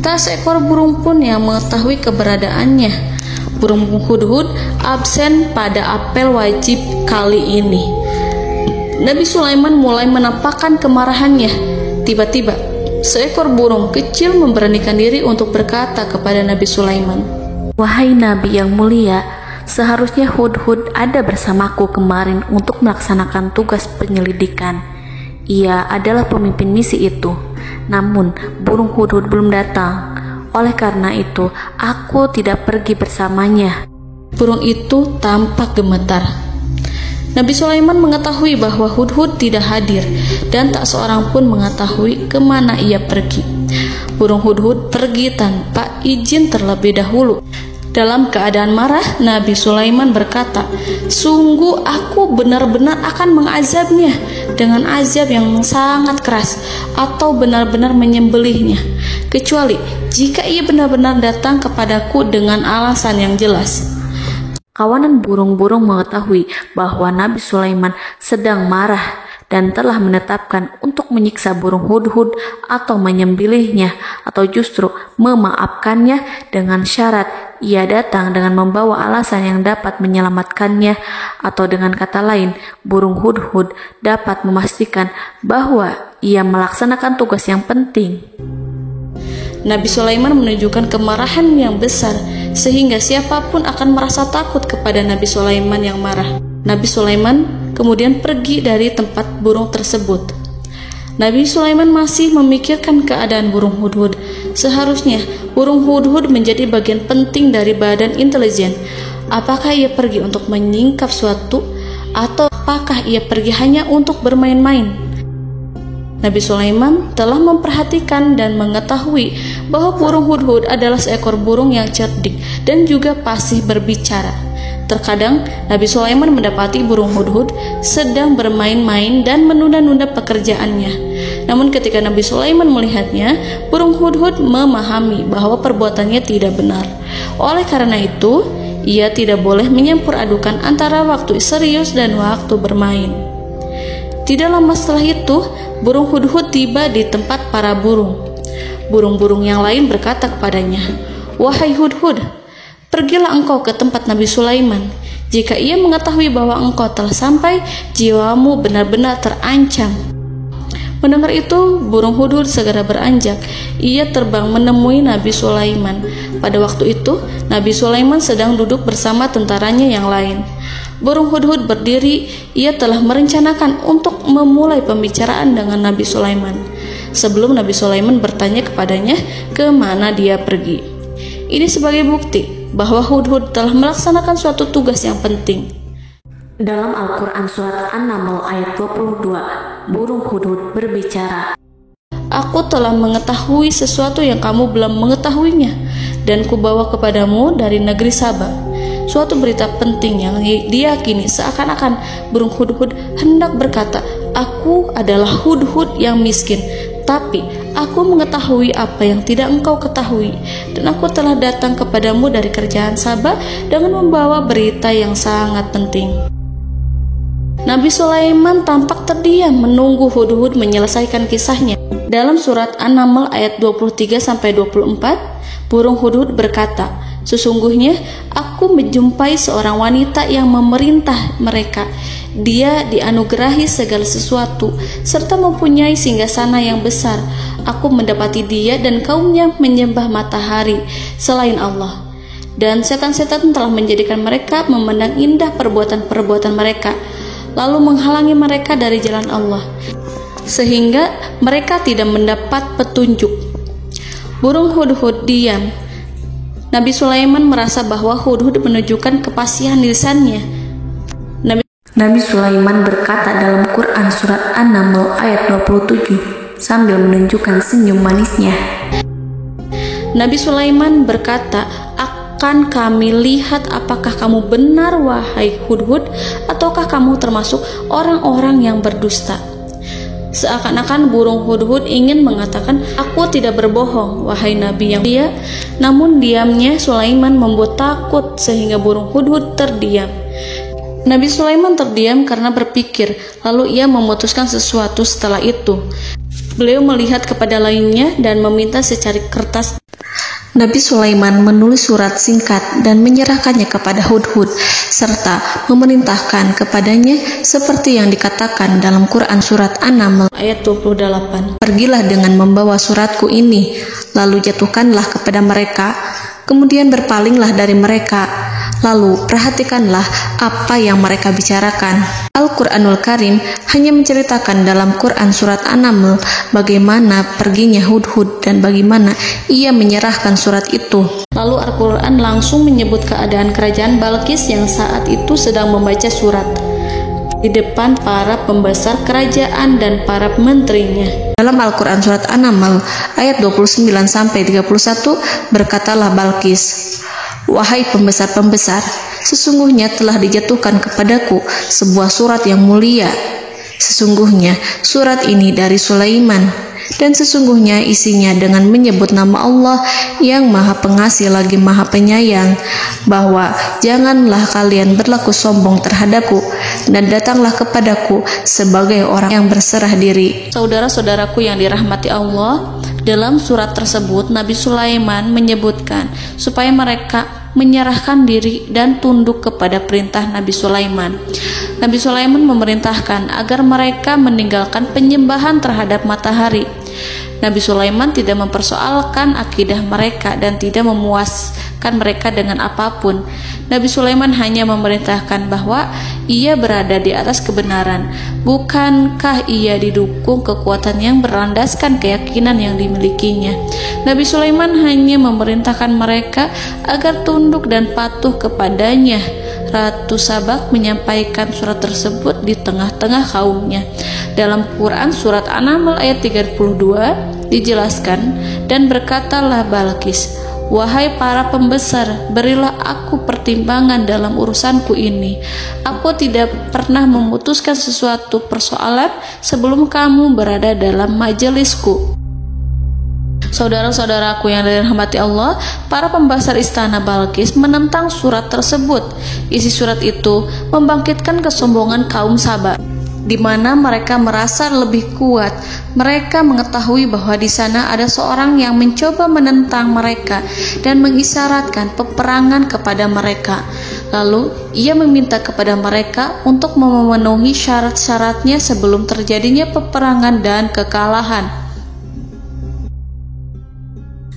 Tak seekor burung pun yang mengetahui keberadaannya. Burung hudhud absen pada apel wajib kali ini. Nabi Sulaiman mulai menampakkan kemarahannya. Tiba-tiba, seekor burung kecil memberanikan diri untuk berkata kepada Nabi Sulaiman, Wahai Nabi yang mulia, seharusnya Hudhud ada bersamaku kemarin untuk melaksanakan tugas penyelidikan. Ia adalah pemimpin misi itu. Namun, burung Hudhud belum datang. Oleh karena itu, aku tidak pergi bersamanya. Burung itu tampak gemetar. Nabi Sulaiman mengetahui bahwa Hudhud tidak hadir dan tak seorang pun mengetahui kemana ia pergi. Burung hudhud pergi tanpa izin terlebih dahulu. Dalam keadaan marah, Nabi Sulaiman berkata, "Sungguh aku benar-benar akan mengazabnya dengan azab yang sangat keras, atau benar-benar menyembelihnya, kecuali jika ia benar-benar datang kepadaku dengan alasan yang jelas." Kawanan burung-burung mengetahui bahwa Nabi Sulaiman sedang marah dan telah menetapkan untuk menyiksa burung hudhud atau menyembelihnya, atau justru memaafkannya dengan syarat ia datang dengan membawa alasan yang dapat menyelamatkannya, atau dengan kata lain, burung hudhud dapat memastikan bahwa ia melaksanakan tugas yang penting. Nabi Sulaiman menunjukkan kemarahan yang besar sehingga siapapun akan merasa takut kepada Nabi Sulaiman yang marah. Nabi Sulaiman kemudian pergi dari tempat burung tersebut. Nabi Sulaiman masih memikirkan keadaan burung hudhud. Seharusnya burung hudhud menjadi bagian penting dari badan intelijen. Apakah ia pergi untuk menyingkap suatu, atau apakah ia pergi hanya untuk bermain-main? Nabi Sulaiman telah memperhatikan dan mengetahui bahwa burung hudhud adalah seekor burung yang cerdik dan juga fasih berbicara. Terkadang Nabi Sulaiman mendapati burung hudhud sedang bermain-main dan menunda-nunda pekerjaannya. Namun ketika Nabi Sulaiman melihatnya, burung hudhud memahami bahwa perbuatannya tidak benar. Oleh karena itu, ia tidak boleh menyampur adukan antara waktu serius dan waktu bermain. Tidak lama setelah itu, burung hudhud tiba di tempat para burung. Burung-burung yang lain berkata kepadanya, "Wahai hudhud, pergilah engkau ke tempat Nabi Sulaiman. Jika ia mengetahui bahwa engkau telah sampai, jiwamu benar-benar terancam." Mendengar itu, burung hudhud segera beranjak. Ia terbang menemui Nabi Sulaiman. Pada waktu itu, Nabi Sulaiman sedang duduk bersama tentaranya yang lain. Burung hudhud berdiri. Ia telah merencanakan untuk memulai pembicaraan dengan Nabi Sulaiman sebelum Nabi Sulaiman bertanya kepadanya kemana dia pergi. Ini sebagai bukti bahwa hudhud telah melaksanakan suatu tugas yang penting. Dalam Al-Quran Surat An-Naml ayat 22, burung hudhud berbicara, "Aku telah mengetahui sesuatu yang kamu belum mengetahuinya, dan kubawa kepadamu dari negeri Saba suatu berita penting yang diyakini seakan-akan burung hudhud hendak berkata, 'Aku adalah hudhud yang miskin, tapi aku mengetahui apa yang tidak engkau ketahui, dan aku telah datang kepadamu dari kerajaan Saba dengan membawa berita yang sangat penting.'" Nabi Sulaiman tampak terdiam menunggu hudhud menyelesaikan kisahnya. Dalam surat An-Naml ayat 23-24, burung hudhud berkata, "Sesungguhnya aku menjumpai seorang wanita yang memerintah mereka. Dia dianugerahi segala sesuatu, serta mempunyai singgasana yang besar. Aku mendapati dia dan kaumnya menyembah matahari selain Allah. Dan setan-setan telah menjadikan mereka memandang indah perbuatan-perbuatan mereka, lalu menghalangi mereka dari jalan Allah, sehingga mereka tidak mendapat petunjuk. Burung hudhud diam. Nabi Sulaiman merasa bahwa hudhud menunjukkan kepasihan lisannya. Nabi Sulaiman berkata dalam Quran surat An-Naml ayat 27 sambil menunjukkan senyum manisnya. Nabi Sulaiman berkata, "Akan kami lihat apakah kamu benar wahai hudhud, ataukah kamu termasuk orang-orang yang berdusta." Seakan-akan burung hudhud ingin mengatakan, "Aku tidak berbohong, wahai Nabi yang mulia." Namun diamnya Sulaiman membuat takut sehingga burung hudhud terdiam. Nabi Sulaiman terdiam karena berpikir, lalu ia memutuskan sesuatu setelah itu. Beliau melihat kepada lainnya dan meminta secari kertas. Nabi Sulaiman menulis surat singkat dan menyerahkannya kepada hudhud, serta memerintahkan kepadanya seperti yang dikatakan dalam Quran surat An-Naml ayat 28. "Pergilah dengan membawa suratku ini, lalu jatuhkanlah kepada mereka, kemudian berpalinglah dari mereka, lalu perhatikanlah apa yang mereka bicarakan." Al-Quranul Karim hanya menceritakan dalam Quran surat An-Naml bagaimana perginya hudhud dan bagaimana ia menyerahkan surat itu. Lalu Al-Quran langsung menyebut keadaan kerajaan Balqis yang saat itu sedang membaca surat di depan para pembesar kerajaan dan para menterinya. Dalam Al-Quran surat An-Naml ayat 29-31 berkatalah Balqis, "Wahai pembesar-pembesar, sesungguhnya telah dijatuhkan kepadaku sebuah surat yang mulia. Sesungguhnya surat ini dari Sulaiman, dan sesungguhnya isinya dengan menyebut nama Allah yang Maha Pengasih lagi Maha Penyayang, bahwa janganlah kalian berlaku sombong terhadapku, dan datanglah kepadaku sebagai orang yang berserah diri." Saudara-saudaraku yang dirahmati Allah, dalam surat tersebut Nabi Sulaiman menyebutkan supaya mereka menyerahkan diri dan tunduk kepada perintah Nabi Sulaiman. Nabi Sulaiman memerintahkan agar mereka meninggalkan penyembahan terhadap matahari. Nabi Sulaiman tidak mempersoalkan akidah mereka dan tidak memuaskan mereka dengan apapun. Nabi Sulaiman hanya memerintahkan bahwa ia berada di atas kebenaran. Bukankah ia didukung kekuatan yang berlandaskan keyakinan yang dimilikinya? Nabi Sulaiman hanya memerintahkan mereka agar tunduk dan patuh kepadanya. Ratu Sabak menyampaikan surat tersebut di tengah-tengah kaumnya. Dalam Quran surat An-Naml ayat 32 dijelaskan, "Dan berkatalah Balqis, wahai para pembesar, berilah aku pertimbangan dalam urusanku ini. Aku tidak pernah memutuskan sesuatu persoalan sebelum kamu berada dalam majelisku." Saudara-saudaraku yang dirahmati Allah, para pembesar istana Balqis menentang surat tersebut. Isi surat itu membangkitkan kesombongan kaum Sabak, di mana mereka merasa lebih kuat. Mereka mengetahui bahwa di sana ada seorang yang mencoba menentang mereka dan mengisyaratkan peperangan kepada mereka. Lalu ia meminta kepada mereka untuk memenuhi syarat-syaratnya sebelum terjadinya peperangan dan kekalahan.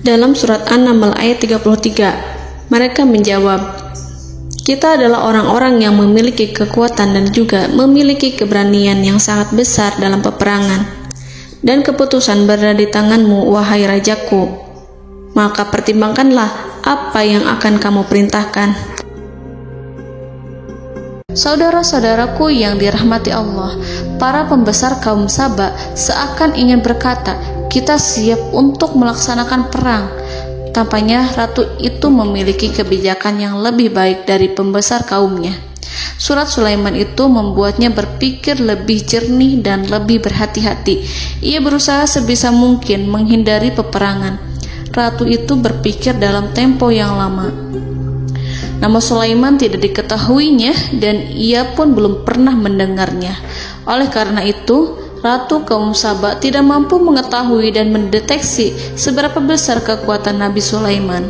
Dalam surat An-Naml ayat 33, mereka menjawab, "Kita adalah orang-orang yang memiliki kekuatan dan juga memiliki keberanian yang sangat besar dalam peperangan. Dan keputusan berada di tanganmu, wahai rajaku. Maka pertimbangkanlah apa yang akan kamu perintahkan." Saudara-saudaraku yang dirahmati Allah, para pembesar kaum Sabak seakan ingin berkata, "Kita siap untuk melaksanakan perang." Tampaknya ratu itu memiliki kebijakan yang lebih baik dari pembesar kaumnya. Surat Sulaiman itu membuatnya berpikir lebih jernih dan lebih berhati-hati. Ia berusaha sebisa mungkin menghindari peperangan. Ratu itu berpikir dalam tempo yang lama. Nama Sulaiman tidak diketahuinya dan ia pun belum pernah mendengarnya. Oleh karena itu, Ratu kaum Sabak tidak mampu mengetahui dan mendeteksi seberapa besar kekuatan Nabi Sulaiman.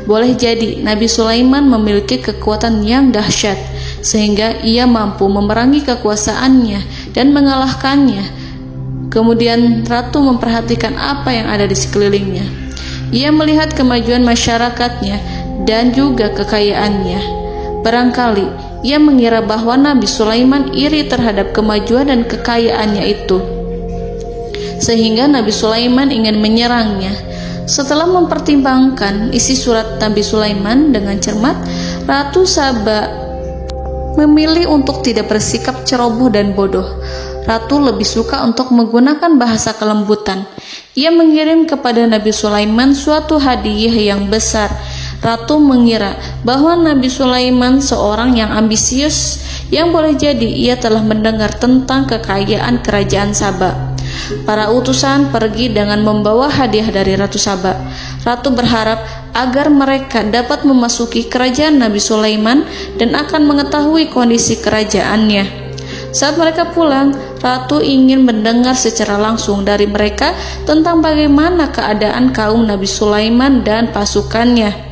Boleh jadi Nabi Sulaiman memiliki kekuatan yang dahsyat, sehingga ia mampu memerangi kekuasaannya dan mengalahkannya. Kemudian ratu memperhatikan apa yang ada di sekelilingnya. Ia melihat kemajuan masyarakatnya dan juga kekayaannya. Barangkali ia mengira bahwa Nabi Sulaiman iri terhadap kemajuan dan kekayaannya itu, sehingga Nabi Sulaiman ingin menyerangnya. Setelah mempertimbangkan isi surat Nabi Sulaiman dengan cermat, Ratu Saba memilih untuk tidak bersikap ceroboh dan bodoh. Ratu lebih suka untuk menggunakan bahasa kelembutan. Ia mengirim kepada Nabi Sulaiman suatu hadiah yang besar. Ratu mengira bahwa Nabi Sulaiman seorang yang ambisius, yang boleh jadi ia telah mendengar tentang kekayaan kerajaan Saba. Para utusan pergi dengan membawa hadiah dari Ratu Saba. Ratu berharap agar mereka dapat memasuki kerajaan Nabi Sulaiman dan akan mengetahui kondisi kerajaannya. Saat mereka pulang, Ratu ingin mendengar secara langsung dari mereka tentang bagaimana keadaan kaum Nabi Sulaiman dan pasukannya.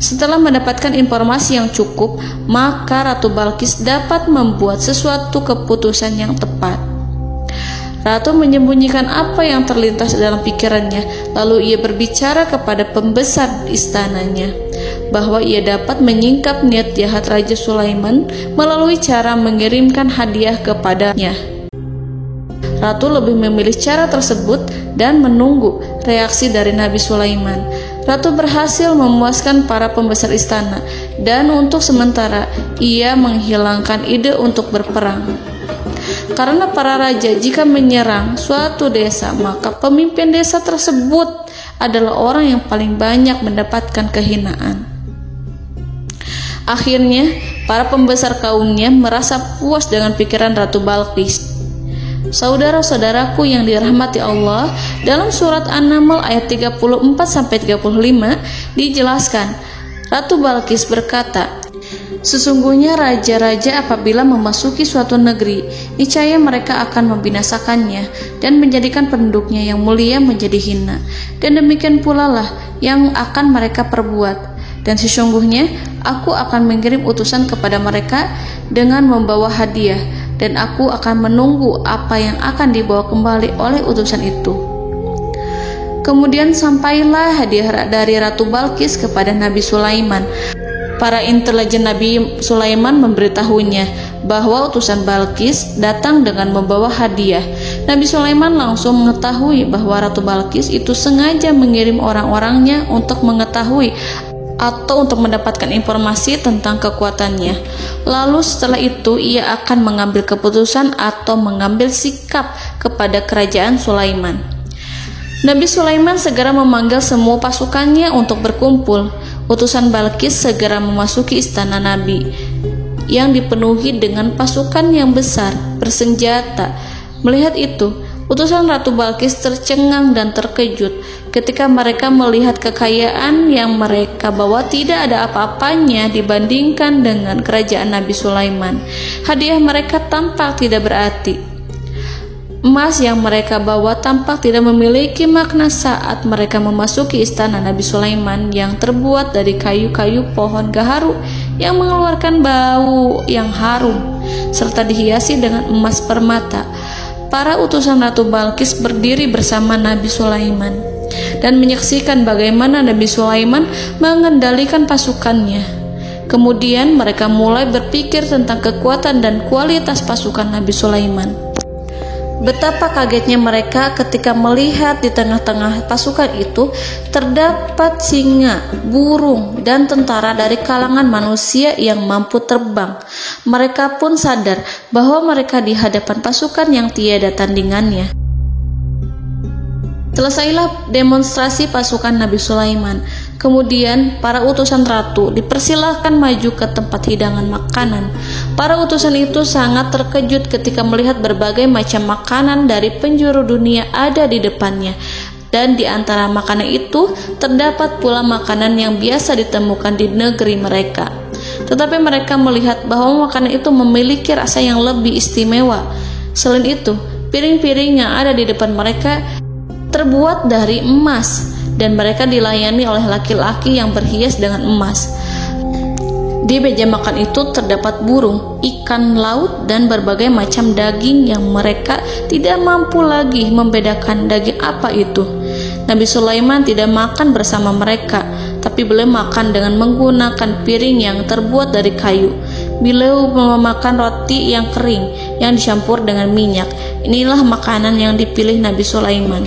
Setelah mendapatkan informasi yang cukup, maka Ratu Balqis dapat membuat sesuatu keputusan yang tepat. Ratu menyembunyikan apa yang terlintas dalam pikirannya, lalu ia berbicara kepada pembesar istananya bahwa ia dapat menyingkap niat jahat Raja Sulaiman melalui cara mengirimkan hadiah kepadanya. Ratu lebih memilih cara tersebut dan menunggu reaksi dari Nabi Sulaiman. Ratu berhasil memuaskan para pembesar istana, dan untuk sementara ia menghilangkan ide untuk berperang. Karena para raja jika menyerang suatu desa, maka pemimpin desa tersebut adalah orang yang paling banyak mendapatkan kehinaan. Akhirnya, para pembesar kaumnya merasa puas dengan pikiran Ratu Balqis. Saudara-saudaraku yang dirahmati Allah, dalam surat An-Naml ayat 34-35 dijelaskan, Ratu Balqis berkata, "Sesungguhnya raja-raja apabila memasuki suatu negeri, niscaya mereka akan membinasakannya dan menjadikan penduduknya yang mulia menjadi hina. Dan demikian pula lah yang akan mereka perbuat. Dan sesungguhnya aku akan mengirim utusan kepada mereka dengan membawa hadiah, dan aku akan menunggu apa yang akan dibawa kembali oleh utusan itu." Kemudian sampailah hadiah dari Ratu Balqis kepada Nabi Sulaiman. Para intelijen Nabi Sulaiman memberitahunya bahwa utusan Balqis datang dengan membawa hadiah. Nabi Sulaiman langsung mengetahui bahwa Ratu Balqis itu sengaja mengirim orang-orangnya untuk mengetahui atau untuk mendapatkan informasi tentang kekuatannya. Lalu setelah itu ia akan mengambil keputusan atau mengambil sikap kepada kerajaan Sulaiman. Nabi Sulaiman segera memanggil semua pasukannya untuk berkumpul. Utusan Balqis segera memasuki istana Nabi yang dipenuhi dengan pasukan yang besar, bersenjata. Melihat itu, utusan Ratu Balqis tercengang dan terkejut ketika mereka melihat kekayaan yang mereka bawa tidak ada apa-apanya dibandingkan dengan kerajaan Nabi Sulaiman. Hadiah mereka tampak tidak berarti. Emas yang mereka bawa tampak tidak memiliki makna saat mereka memasuki istana Nabi Sulaiman yang terbuat dari kayu-kayu pohon gaharu yang mengeluarkan bau yang harum serta dihiasi dengan emas permata. Para utusan Ratu Balqis berdiri bersama Nabi Sulaiman dan menyaksikan bagaimana Nabi Sulaiman mengendalikan pasukannya. Kemudian mereka mulai berpikir tentang kekuatan dan kualitas pasukan Nabi Sulaiman. Betapa kagetnya mereka ketika melihat di tengah-tengah pasukan itu terdapat singa, burung, dan tentara dari kalangan manusia yang mampu terbang. Mereka pun sadar bahwa mereka di hadapan pasukan yang tiada tandingannya. Selesailah demonstrasi pasukan Nabi Sulaiman. Kemudian para utusan ratu dipersilahkan maju ke tempat hidangan makanan. Para utusan itu sangat terkejut ketika melihat berbagai macam makanan dari penjuru dunia ada di depannya. Dan di antara makanan itu terdapat pula makanan yang biasa ditemukan di negeri mereka. Tetapi mereka melihat bahwa makanan itu memiliki rasa yang lebih istimewa. Selain itu, piring-piring yang ada di depan mereka terbuat dari emas, dan mereka dilayani oleh laki-laki yang berhias dengan emas. Di meja makan itu terdapat burung, ikan laut, dan berbagai macam daging yang mereka tidak mampu lagi membedakan daging apa itu. Nabi Sulaiman tidak makan bersama mereka, tapi beliau makan dengan menggunakan piring yang terbuat dari kayu. Beliau memakan roti yang kering yang dicampur dengan minyak. Inilah makanan yang dipilih Nabi Sulaiman.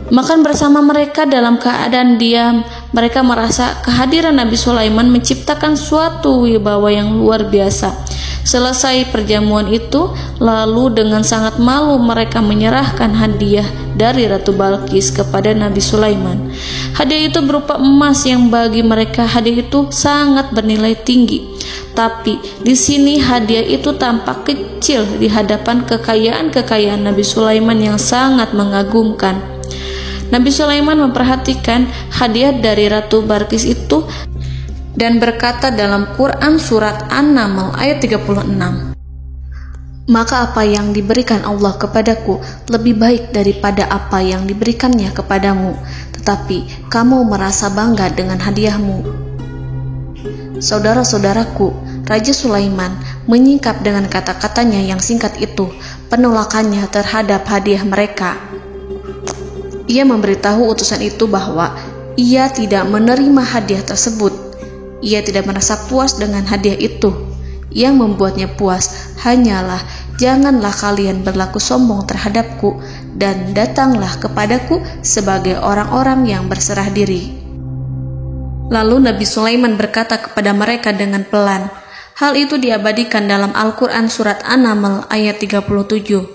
Makan bersama mereka dalam keadaan diam, mereka merasa kehadiran Nabi Sulaiman menciptakan suatu wibawa yang luar biasa. Selesai perjamuan itu, lalu dengan sangat malu mereka menyerahkan hadiah dari Ratu Balqis kepada Nabi Sulaiman. Hadiah itu berupa emas yang bagi mereka hadiah itu sangat bernilai tinggi. Tapi di sini hadiah itu tampak kecil di hadapan kekayaan Nabi Sulaiman yang sangat mengagumkan. Nabi Sulaiman memperhatikan hadiah dari Ratu Balqis itu dan berkata dalam Quran surat An-Naml ayat 36, "Maka apa yang diberikan Allah kepadaku lebih baik daripada apa yang diberikannya kepadamu, tetapi kamu merasa bangga dengan hadiahmu." Saudara-saudaraku, Raja Sulaiman menyingkap dengan kata-katanya yang singkat itu penolakannya terhadap hadiah mereka. Ia memberitahu utusan itu bahwa ia tidak menerima hadiah tersebut. Ia tidak merasa puas dengan hadiah itu. Yang membuatnya puas hanyalah, "Janganlah kalian berlaku sombong terhadapku dan datanglah kepadaku sebagai orang-orang yang berserah diri." Lalu Nabi Sulaiman berkata kepada mereka dengan pelan. Hal itu diabadikan dalam Al-Quran surat An-Naml ayat 37.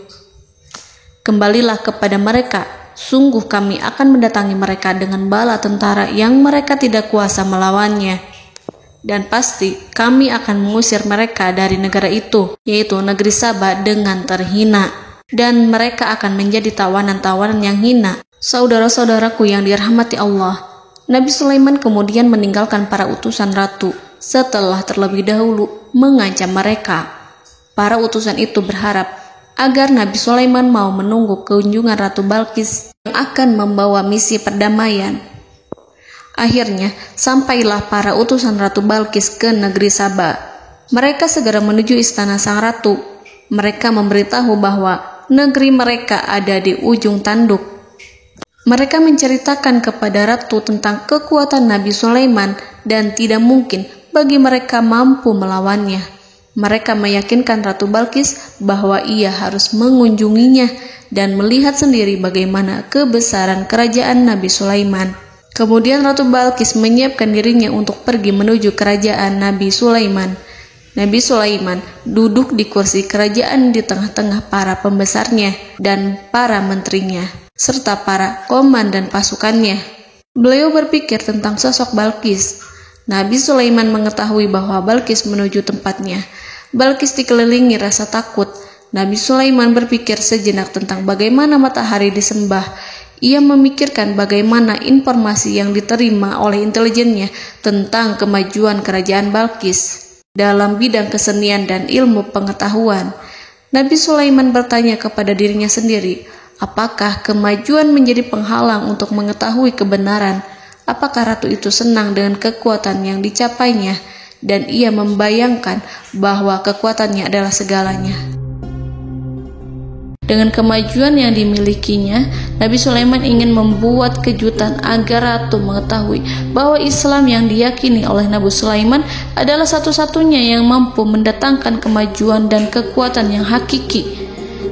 "Kembalilah kepada mereka. Sungguh kami akan mendatangi mereka dengan bala tentara yang mereka tidak kuasa melawannya. Dan pasti kami akan mengusir mereka dari negara itu, yaitu negeri Saba, dengan terhina. Dan mereka akan menjadi tawanan-tawanan yang hina." Saudara-saudaraku yang dirahmati Allah, Nabi Sulaiman kemudian meninggalkan para utusan ratu setelah terlebih dahulu mengancam mereka. Para utusan itu berharap agar Nabi Sulaiman mau menunggu kunjungan Ratu Balqis yang akan membawa misi perdamaian. Akhirnya, sampailah para utusan Ratu Balqis ke negeri Saba. Mereka segera menuju istana sang ratu. Mereka memberitahu bahwa negeri mereka ada di ujung tanduk. Mereka menceritakan kepada ratu tentang kekuatan Nabi Sulaiman dan tidak mungkin bagi mereka mampu melawannya. Mereka meyakinkan Ratu Balqis bahwa ia harus mengunjunginya dan melihat sendiri bagaimana kebesaran kerajaan Nabi Sulaiman. Kemudian Ratu Balqis menyiapkan dirinya untuk pergi menuju kerajaan Nabi Sulaiman. Nabi Sulaiman duduk di kursi kerajaan di tengah-tengah para pembesarnya dan para menterinya, serta para komandan pasukannya. Beliau berpikir tentang sosok Balqis. Nabi Sulaiman mengetahui bahwa Balqis menuju tempatnya. Balqis dikelilingi rasa takut. Nabi Sulaiman berpikir sejenak tentang bagaimana matahari disembah. Ia memikirkan bagaimana informasi yang diterima oleh intelijennya tentang kemajuan kerajaan Balqis dalam bidang kesenian dan ilmu pengetahuan. Nabi Sulaiman bertanya kepada dirinya sendiri, apakah kemajuan menjadi penghalang untuk mengetahui kebenaran? Apakah ratu itu senang dengan kekuatan yang dicapainya? Dan ia membayangkan bahwa kekuatannya adalah segalanya. Dengan kemajuan yang dimilikinya, Nabi Sulaiman ingin membuat kejutan agar ratu mengetahui bahwa Islam yang diyakini oleh Nabi Sulaiman adalah satu-satunya yang mampu mendatangkan kemajuan dan kekuatan yang hakiki,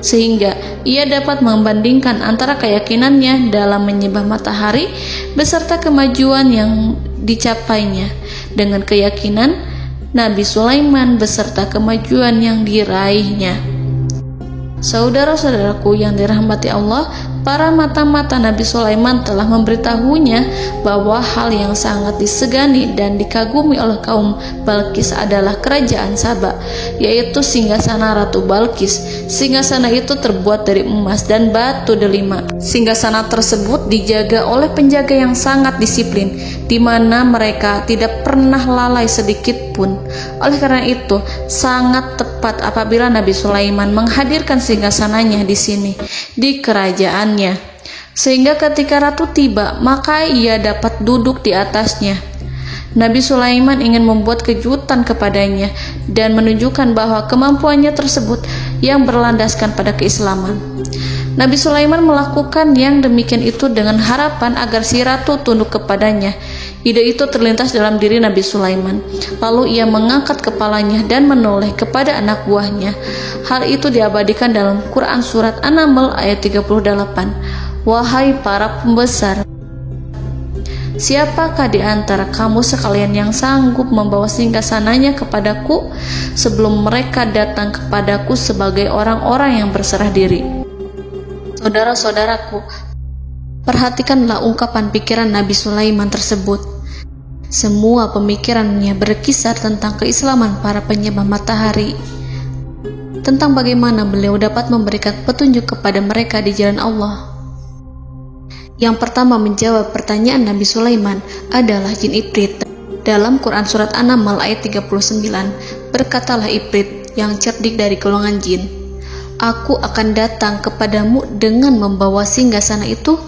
sehingga ia dapat membandingkan antara keyakinannya dalam menyembah matahari beserta kemajuan yang dicapainya dengan keyakinan Nabi Sulaiman beserta kemajuan yang diraihnya. Saudara-saudaraku yang dirahmati Allah, para mata-mata Nabi Sulaiman telah memberitahunya bahwa hal yang sangat disegani dan dikagumi oleh kaum Balqis adalah kerajaan Saba, yaitu singgasana Ratu Balqis. Singgasana itu terbuat dari emas dan batu delima. Singgasana tersebut dijaga oleh penjaga yang sangat disiplin, di mana mereka tidak pernah lalai sedikit pun. Oleh karena itu, sangat tepat apabila Nabi Sulaiman menghadirkan singgasananya di sini, di kerajaannya, sehingga ketika ratu tiba, maka ia dapat duduk di atasnya. Nabi Sulaiman ingin membuat kejutan kepadanya dan menunjukkan bahwa kemampuannya tersebut yang berlandaskan pada keislaman. Nabi Sulaiman melakukan yang demikian itu dengan harapan agar si ratu tunduk kepadanya. Ide itu terlintas dalam diri Nabi Sulaiman. Lalu ia mengangkat kepalanya dan menoleh kepada anak buahnya. Hal itu diabadikan dalam Quran Surat An-Naml ayat 38. Wahai para pembesar, siapakah di antara kamu sekalian yang sanggup membawa singgasananya kepadaku sebelum mereka datang kepadaku sebagai orang-orang yang berserah diri? Saudara-saudaraku, perhatikanlah ungkapan pikiran Nabi Sulaiman tersebut. Semua pemikirannya berkisar tentang keislaman para penyembah matahari, tentang bagaimana beliau dapat memberikan petunjuk kepada mereka di jalan Allah. Yang pertama menjawab pertanyaan Nabi Sulaiman adalah jin Ifrit. Dalam Quran Surat An-Naml ayat 39, berkatalah Ifrit yang cerdik dari golongan jin, "Aku akan datang kepadamu dengan membawa singgasana itu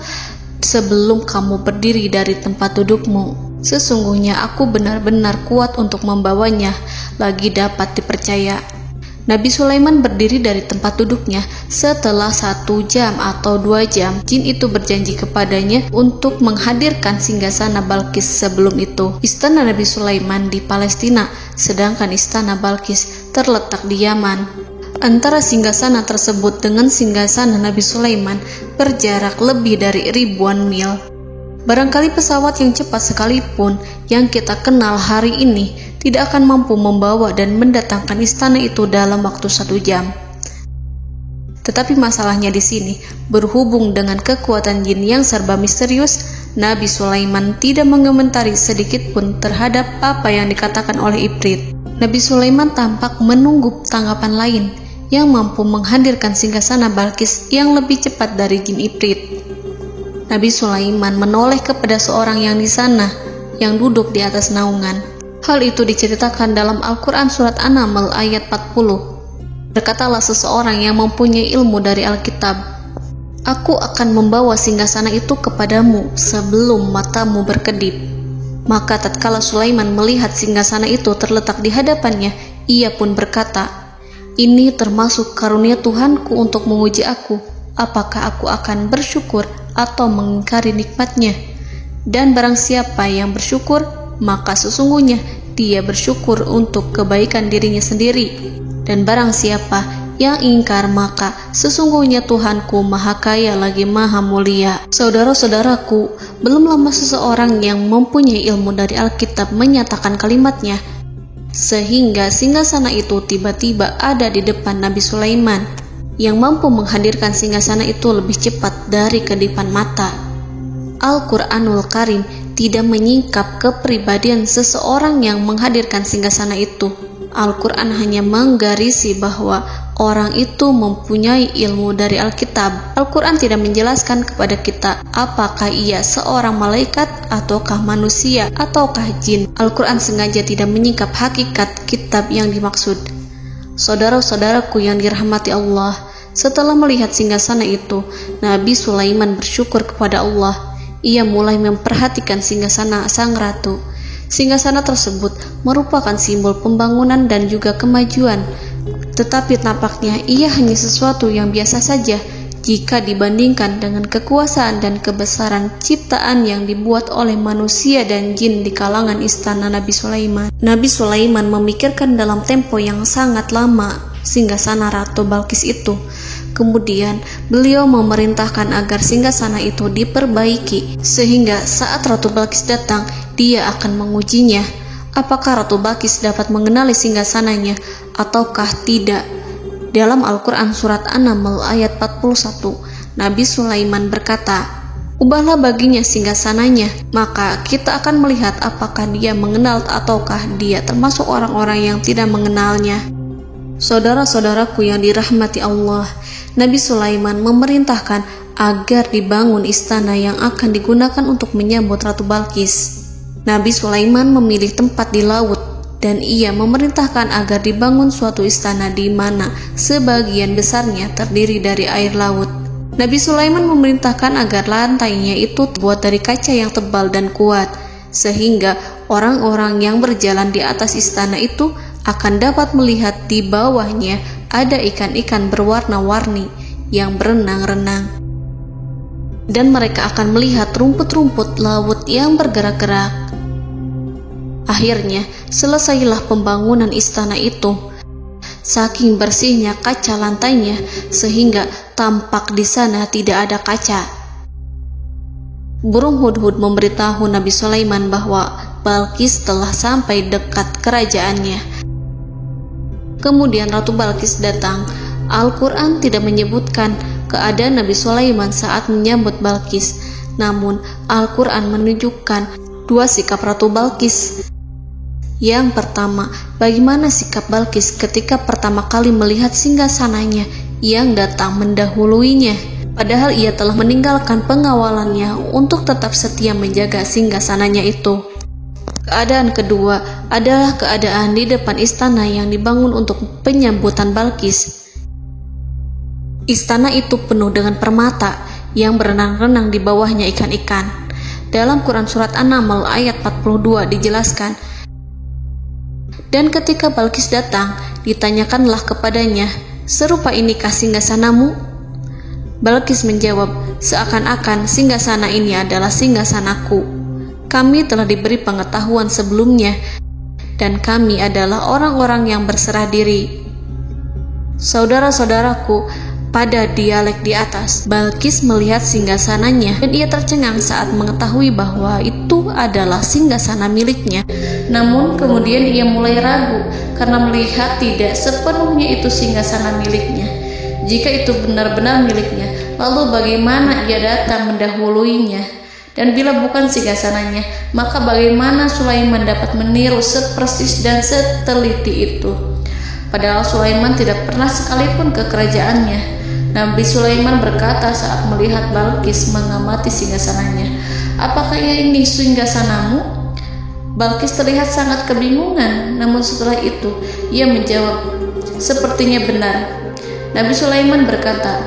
sebelum kamu berdiri dari tempat dudukmu. Sesungguhnya aku benar-benar kuat untuk membawanya, lagi dapat dipercaya." Nabi Sulaiman berdiri dari tempat duduknya. Setelah 1 jam atau 2 jam, jin itu berjanji kepadanya untuk menghadirkan singgasana Balkis. Sebelum itu, istana Nabi Sulaiman di Palestina, sedangkan istana Balkis terletak di Yaman. Antara singgasana tersebut dengan singgasana Nabi Sulaiman berjarak lebih dari ribuan mil. Barangkali pesawat yang cepat sekalipun yang kita kenal hari ini tidak akan mampu membawa dan mendatangkan istana itu dalam waktu 1 jam. Tetapi masalahnya di sini, berhubung dengan kekuatan jin yang serba misterius, Nabi Sulaiman tidak mengomentari sedikit pun terhadap apa yang dikatakan oleh Ifrit. Nabi Sulaiman tampak menunggu tanggapan lain yang mampu menghadirkan singgasana Balkis yang lebih cepat dari jin Ifrit. Nabi Sulaiman menoleh kepada seorang yang di sana, yang duduk di atas naungan. Hal itu diceritakan dalam Al-Quran Surat An-Naml ayat 40. Berkatalah seseorang yang mempunyai ilmu dari Alkitab, "Aku akan membawa singgasana itu kepadamu sebelum matamu berkedip." Maka tatkala Sulaiman melihat singgasana itu terletak di hadapannya, ia pun berkata, "Ini termasuk karunia Tuhanku untuk menguji aku, apakah aku akan bersyukur atau mengingkari nikmatnya? Dan barang siapa yang bersyukur, maka sesungguhnya dia bersyukur untuk kebaikan dirinya sendiri. Dan barang siapa yang ingkar, maka sesungguhnya Tuhanku Maha Kaya lagi Maha Mulia." Saudara-saudaraku, belum lama seseorang yang mempunyai ilmu dari Alkitab menyatakan kalimatnya, sehingga singgasana itu tiba-tiba ada di depan Nabi Sulaiman, yang mampu menghadirkan singgasana itu lebih cepat dari kedipan mata. Al-Quranul Karim tidak menyingkap kepribadian seseorang yang menghadirkan singgasana itu. Al-Quran hanya menggarisi bahwa orang itu mempunyai ilmu dari Alkitab. Al-Quran tidak menjelaskan kepada kita apakah ia seorang malaikat, ataukah manusia, ataukah jin. Al-Quran sengaja tidak menyingkap hakikat kitab yang dimaksud. Saudara-saudaraku yang dirahmati Allah, setelah melihat singgasana itu, Nabi Sulaiman bersyukur kepada Allah. Ia mulai memperhatikan singgasana sang ratu. Singgasana tersebut merupakan simbol pembangunan dan juga kemajuan. Tetapi tampaknya ia hanya sesuatu yang biasa saja jika dibandingkan dengan kekuasaan dan kebesaran ciptaan yang dibuat oleh manusia dan jin di kalangan istana Nabi Sulaiman. Nabi Sulaiman memikirkan dalam tempo yang sangat lama singgasana Ratu Balkis itu. Kemudian beliau memerintahkan agar singgasana itu diperbaiki, sehingga saat Ratu Balkis datang, dia akan mengujinya. Apakah Ratu Balkis dapat mengenali singgasananya ataukah tidak? Dalam Al-Quran Surat An-Naml ayat 41, Nabi Sulaiman berkata, "Ubahlah baginya singgasananya, maka kita akan melihat apakah dia mengenal ataukah dia termasuk orang-orang yang tidak mengenalnya." Saudara-saudaraku yang dirahmati Allah, Nabi Sulaiman memerintahkan agar dibangun istana yang akan digunakan untuk menyambut Ratu Balkis. Nabi Sulaiman memilih tempat di laut, dan ia memerintahkan agar dibangun suatu istana di mana sebagian besarnya terdiri dari air laut. Nabi Sulaiman memerintahkan agar lantainya itu terbuat dari kaca yang tebal dan kuat, sehingga orang-orang yang berjalan di atas istana itu akan dapat melihat di bawahnya ada ikan-ikan berwarna-warni yang berenang-renang. Dan mereka akan melihat rumput-rumput laut yang bergerak-gerak. Akhirnya, selesailah pembangunan istana itu. Saking bersihnya kaca lantainya, sehingga tampak di sana tidak ada kaca. Burung hudhud memberitahu Nabi Sulaiman bahwa Balkis telah sampai dekat kerajaannya. Kemudian Ratu Balkis datang. Al-Quran tidak menyebutkan keadaan Nabi Sulaiman saat menyambut Balkis, namun Al-Quran menunjukkan dua sikap Ratu Balkis. Yang pertama, bagaimana sikap Balkis ketika pertama kali melihat singgasananya yang datang mendahuluinya, padahal ia telah meninggalkan pengawalannya untuk tetap setia menjaga singgasananya itu. Keadaan kedua adalah keadaan di depan istana yang dibangun untuk penyambutan Balkis. Istana itu penuh dengan permata yang berenang-renang di bawahnya ikan-ikan. Dalam Quran Surat An-Naml ayat 42 dijelaskan, dan ketika Balkis datang, ditanyakanlah kepadanya, serupa inikah singgasanamu? Balkis menjawab, seakan-akan singgasana ini adalah singgasanaku. Kami telah diberi pengetahuan sebelumnya, dan kami adalah orang-orang yang berserah diri. Saudara-saudaraku, pada dialek di atas, Balkis melihat singgasananya dan ia tercengang saat mengetahui bahwa itu adalah singgasana miliknya. Namun kemudian ia mulai ragu karena melihat tidak sepenuhnya itu singgasana miliknya. Jika itu benar-benar miliknya, lalu bagaimana ia datang mendahuluinya? Dan bila bukan singgasananya, maka bagaimana Sulaiman dapat meniru sepersis dan seteliti itu? Padahal Sulaiman tidak pernah sekalipun ke kerajaannya. Nabi Sulaiman berkata saat melihat Balkis mengamati singgasananya, apakah ini singgasanamu? Balkis terlihat sangat kebingungan, namun setelah itu ia menjawab, sepertinya benar. Nabi Sulaiman berkata,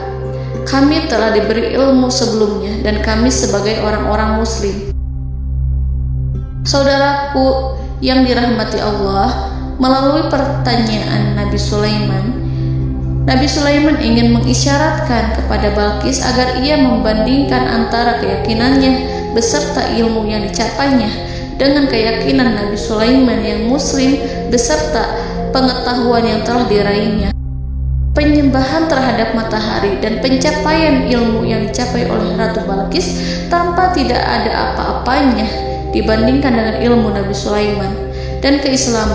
kami telah diberi ilmu sebelumnya dan kami sebagai orang-orang muslim. Saudaraku yang dirahmati Allah, melalui pertanyaan Nabi Sulaiman ingin mengisyaratkan kepada Balkis agar ia membandingkan antara keyakinannya beserta ilmu yang dicapainya dengan keyakinan Nabi Sulaiman yang muslim beserta pengetahuan yang telah diraihnya. Penyembahan terhadap matahari dan pencapaian ilmu yang dicapai oleh Ratu Balkis tanpa tidak ada apa-apanya dibandingkan dengan ilmu Nabi Sulaiman dan keislaman.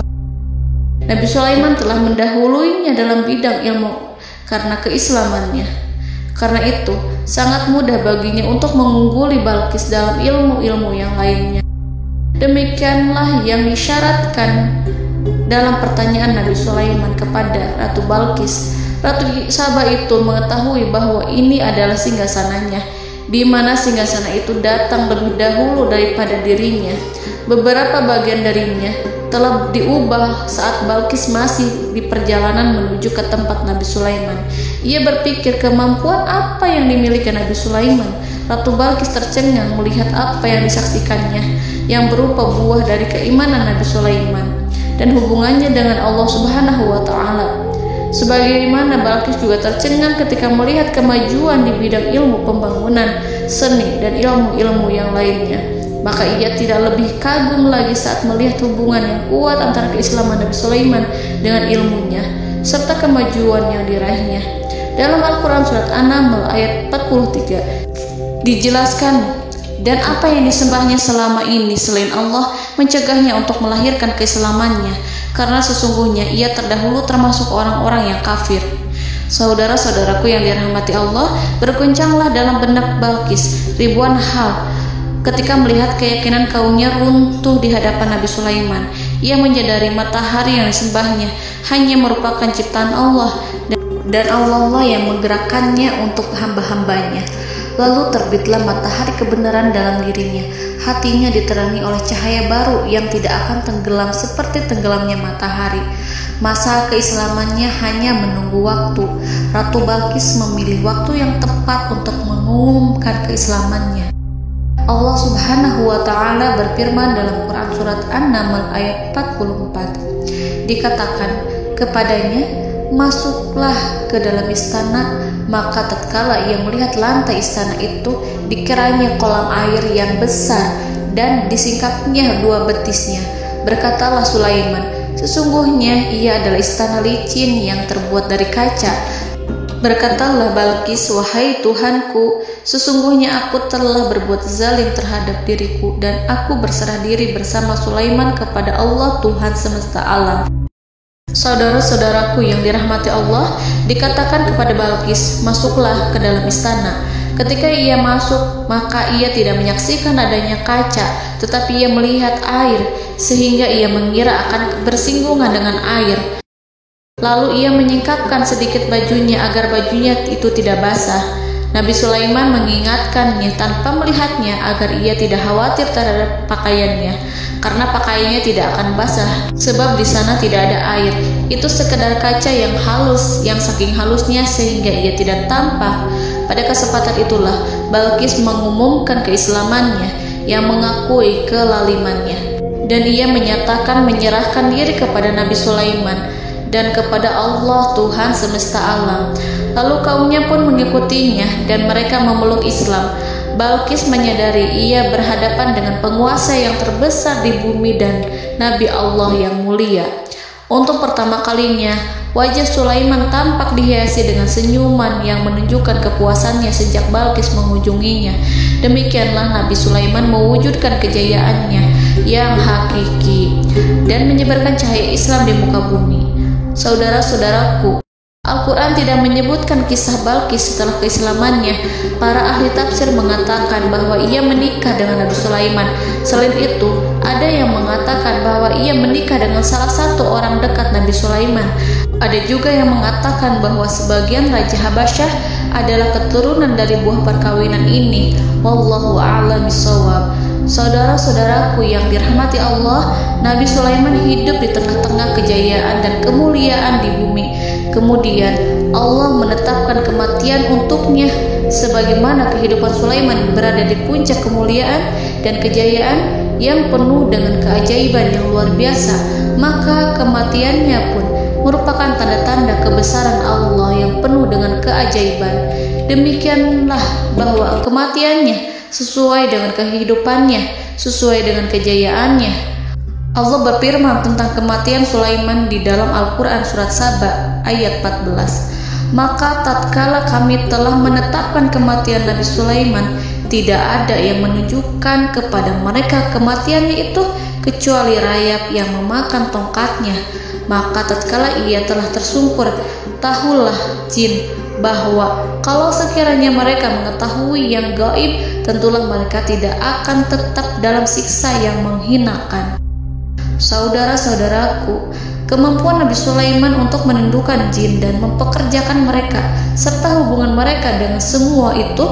Nabi Sulaiman telah mendahuluinya dalam bidang ilmu karena keislamannya. Karena itu, sangat mudah baginya untuk mengungguli Balkis dalam ilmu-ilmu yang lainnya. Demikianlah yang disyaratkan dalam pertanyaan Nabi Sulaiman kepada Ratu Balkis. Ratu Saba itu mengetahui bahwa ini adalah singgasananya, di mana singgasana itu datang lebih dahulu daripada dirinya. Beberapa bagian darinya telah diubah saat Balkis masih di perjalanan menuju ke tempat Nabi Sulaiman. Ia berpikir kemampuan apa yang dimiliki Nabi Sulaiman. Ratu Balkis tercengang melihat apa yang disaksikannya, yang berupa buah dari keimanan Nabi Sulaiman dan hubungannya dengan Allah Subhanahu wa Ta'ala. Sebagaimana Balkis juga tercengang ketika melihat kemajuan di bidang ilmu pembangunan, seni, dan ilmu-ilmu yang lainnya. Maka ia tidak lebih kagum lagi saat melihat hubungan yang kuat antara keislaman Nabi Sulaiman dengan ilmunya, serta kemajuan yang diraihnya. Dalam Al-Quran Surat An-Naml ayat 43 dijelaskan, dan apa yang disembahnya selama ini selain Allah mencegahnya untuk melahirkan keislamannya, karena sesungguhnya ia terdahulu termasuk orang-orang yang kafir. Saudara-saudaraku yang dirahmati Allah, berguncanglah dalam benak Balkis ribuan hal ketika melihat keyakinan kaumnya runtuh di hadapan Nabi Sulaiman. Ia menyadari matahari yang disembahnya hanya merupakan ciptaan Allah, dan Allah lah yang menggerakkannya untuk hamba-hambanya. Lalu terbitlah matahari kebenaran dalam dirinya. Hatinya diterangi oleh cahaya baru yang tidak akan tenggelam seperti tenggelamnya matahari. Masa keislamannya hanya menunggu waktu. Ratu Balkis memilih waktu yang tepat untuk mengumumkan keislamannya. Allah Subhanahu wa Ta'ala berfirman dalam Quran Surat An-Naml ayat 44. Dikatakan kepadanya, masuklah ke dalam istana. Maka tatkala ia melihat lantai istana itu, dikiranya kolam air yang besar dan disingkapnya 2 betisnya. Berkatalah Sulaiman, sesungguhnya ia adalah istana licin yang terbuat dari kaca. Berkatalah Balqis, wahai Tuhanku, sesungguhnya aku telah berbuat zalim terhadap diriku dan aku berserah diri bersama Sulaiman kepada Allah Tuhan semesta alam. Saudara-saudaraku yang dirahmati Allah, dikatakan kepada Balqis, masuklah ke dalam istana. Ketika ia masuk, maka ia tidak menyaksikan adanya kaca, tetapi ia melihat air, sehingga ia mengira akan bersinggungan dengan air. Lalu ia menyingkapkan sedikit bajunya agar bajunya itu tidak basah. Nabi Sulaiman mengingatkannya tanpa melihatnya agar ia tidak khawatir terhadap pakaiannya, karena pakaiannya tidak akan basah, sebab di sana tidak ada air. Itu sekedar kaca yang halus, yang saking halusnya sehingga ia tidak tampak. Pada kesempatan itulah Balqis mengumumkan keislamannya, yang mengakui kelalimannya, dan ia menyatakan menyerahkan diri kepada Nabi Sulaiman dan kepada Allah Tuhan semesta alam. Lalu kaumnya pun mengikutinya dan mereka memeluk Islam. Balqis menyadari ia berhadapan dengan penguasa yang terbesar di bumi dan Nabi Allah yang mulia. Untuk pertama kalinya, wajah Sulaiman tampak dihiasi dengan senyuman yang menunjukkan kepuasannya sejak Balqis mengunjunginya. Demikianlah Nabi Sulaiman mewujudkan kejayaannya yang hakiki dan menyebarkan cahaya Islam di muka bumi. Saudara-saudaraku, Al-Quran tidak menyebutkan kisah Balqis setelah keislamannya. Para ahli tafsir mengatakan bahwa ia menikah dengan Nabi Sulaiman. Selain itu, ada yang mengatakan bahwa ia menikah dengan salah satu orang dekat Nabi Sulaiman. Ada juga yang mengatakan bahwa sebagian Raja Habasyah adalah keturunan dari buah perkawinan ini. Wallahu a'lam bishawab. Saudara-saudaraku yang dirahmati Allah, Nabi Sulaiman hidup di tengah-tengah kejayaan dan kemuliaan di bumi. Kemudian Allah menetapkan kematian untuknya, sebagaimana kehidupan Sulaiman berada di puncak kemuliaan dan kejayaan yang penuh dengan keajaiban yang luar biasa. Maka kematiannya pun merupakan tanda-tanda kebesaran Allah yang penuh dengan keajaiban. Demikianlah bahwa kematiannya sesuai dengan kehidupannya, sesuai dengan kejayaannya. Allah berfirman tentang kematian Sulaiman di dalam Al-Quran Surat Saba ayat 14. Maka tatkala kami telah menetapkan kematian Nabi Sulaiman, tidak ada yang menunjukkan kepada mereka kematiannya itu kecuali rayap yang memakan tongkatnya. Maka tatkala ia telah tersungkur, tahulah jin bahwa kalau sekiranya mereka mengetahui yang gaib, tentulah mereka tidak akan tetap dalam siksa yang menghinakan. Saudara-saudaraku, kemampuan Nabi Sulaiman untuk menundukkan jin dan mempekerjakan mereka serta hubungan mereka dengan semua itu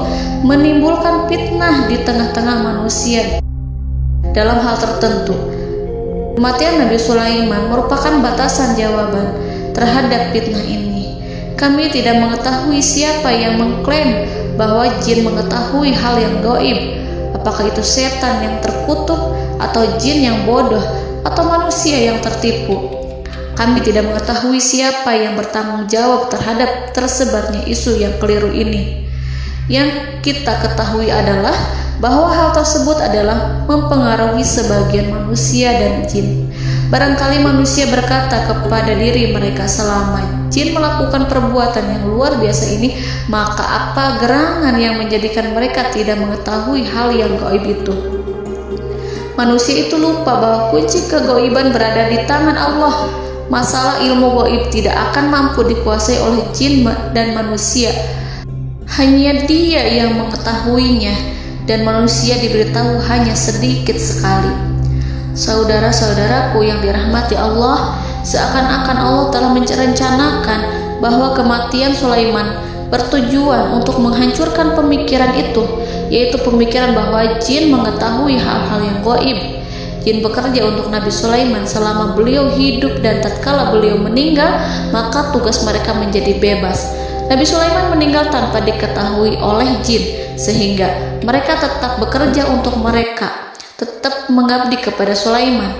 menimbulkan fitnah di tengah-tengah manusia. Dalam hal tertentu, kematian Nabi Sulaiman merupakan batasan jawaban terhadap fitnah ini. Kami tidak mengetahui siapa yang mengklaim bahwa jin mengetahui hal yang gaib. Apakah itu setan yang terkutuk, atau jin yang bodoh, atau manusia yang tertipu? Kami tidak mengetahui siapa yang bertanggung jawab terhadap tersebarnya isu yang keliru ini. Yang kita ketahui adalah bahwa hal tersebut adalah mempengaruhi sebagian manusia dan jin. Barangkali manusia berkata kepada diri mereka, selama jin melakukan perbuatan yang luar biasa ini, maka apa gerangan yang menjadikan mereka tidak mengetahui hal yang gaib itu? Manusia itu lupa bahwa kunci kegaiban berada di tangan Allah. Masalah ilmu gaib tidak akan mampu dikuasai oleh jin dan manusia. Hanya Dia yang mengetahuinya, dan manusia diberitahu hanya sedikit sekali. Saudara-saudaraku yang dirahmati Allah, seakan-akan Allah telah merencanakan bahwa kematian Sulaiman bertujuan untuk menghancurkan pemikiran itu, yaitu pemikiran bahwa jin mengetahui hal-hal yang gaib. Jin bekerja untuk Nabi Sulaiman selama beliau hidup, dan tatkala beliau meninggal, maka tugas mereka menjadi bebas. Nabi Sulaiman meninggal tanpa diketahui oleh jin, sehingga mereka tetap bekerja untuk mereka, tetap mengabdi kepada Sulaiman.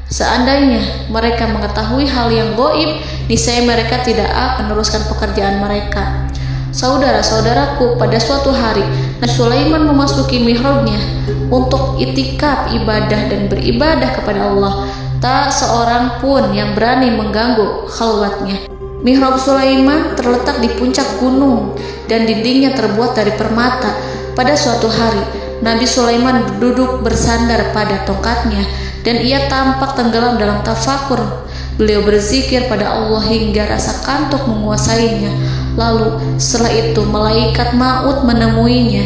Seandainya mereka mengetahui hal yang gaib, niscaya mereka tidak akan meneruskan pekerjaan mereka. Saudara-saudaraku, pada suatu hari Nabi Sulaiman memasuki mihrabnya untuk itikaf ibadah dan beribadah kepada Allah. Tak seorang pun yang berani mengganggu khalwatnya. Mihrab Sulaiman terletak di puncak gunung dan dindingnya terbuat dari permata. Pada suatu hari, Nabi Sulaiman duduk bersandar pada tongkatnya dan ia tampak tenggelam dalam tafakur. Beliau berzikir pada Allah hingga rasa kantuk menguasainya. Lalu setelah itu malaikat maut menemuinya.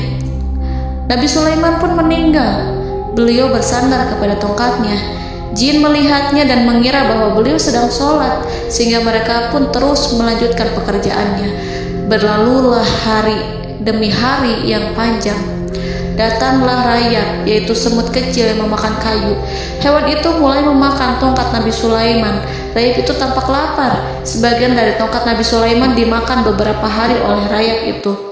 Nabi Sulaiman pun meninggal. Beliau bersandar kepada tongkatnya. Jin melihatnya dan mengira bahwa beliau sedang sholat, sehingga mereka pun terus melanjutkan pekerjaannya. Berlalulah hari demi hari yang panjang. Datanglah rayap, yaitu semut kecil yang memakan kayu. Hewan itu mulai memakan tongkat Nabi Sulaiman. Rayap itu tampak lapar. Sebagian dari tongkat Nabi Sulaiman dimakan beberapa hari oleh rayap itu.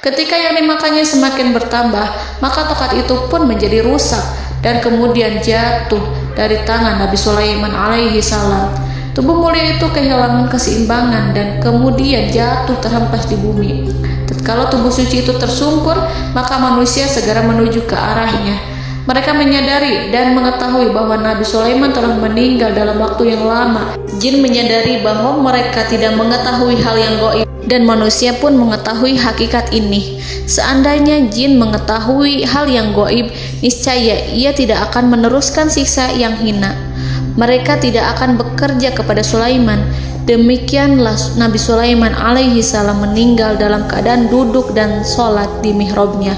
Ketika yang dimakannya semakin bertambah, maka tongkat itu pun menjadi rusak dan kemudian jatuh dari tangan Nabi Sulaiman alaihi salam. Tubuh mulia itu kehilangan keseimbangan dan kemudian jatuh terhempas di bumi. Tatkala tubuh suci itu tersungkur, maka manusia segera menuju ke arahnya. Mereka menyadari dan mengetahui bahwa Nabi Sulaiman telah meninggal dalam waktu yang lama. Jin menyadari bahwa mereka tidak mengetahui hal yang gaib dan manusia pun mengetahui hakikat ini. Seandainya jin mengetahui hal yang gaib, niscaya ia tidak akan meneruskan siksa yang hina. Mereka tidak akan bekerja kepada Sulaiman. Demikianlah Nabi Sulaiman alaihi salam meninggal dalam keadaan duduk dan sholat di mihrabnya.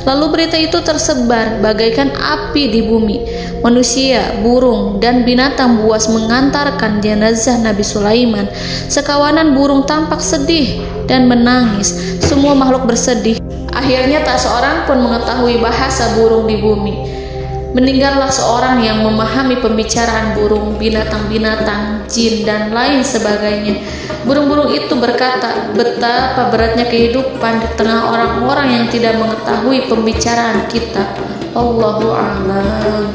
Lalu berita itu tersebar bagaikan api di bumi. Manusia, burung, dan binatang buas mengantarkan jenazah Nabi Sulaiman. Sekawanan burung tampak sedih dan menangis. Semua makhluk bersedih. Akhirnya tak seorang pun mengetahui bahasa burung di bumi. Meninggallah seorang yang memahami pembicaraan burung, binatang-binatang, jin, dan lain sebagainya. Burung-burung itu berkata, betapa beratnya kehidupan di tengah orang-orang yang tidak mengetahui pembicaraan kita. Allahu a'lam.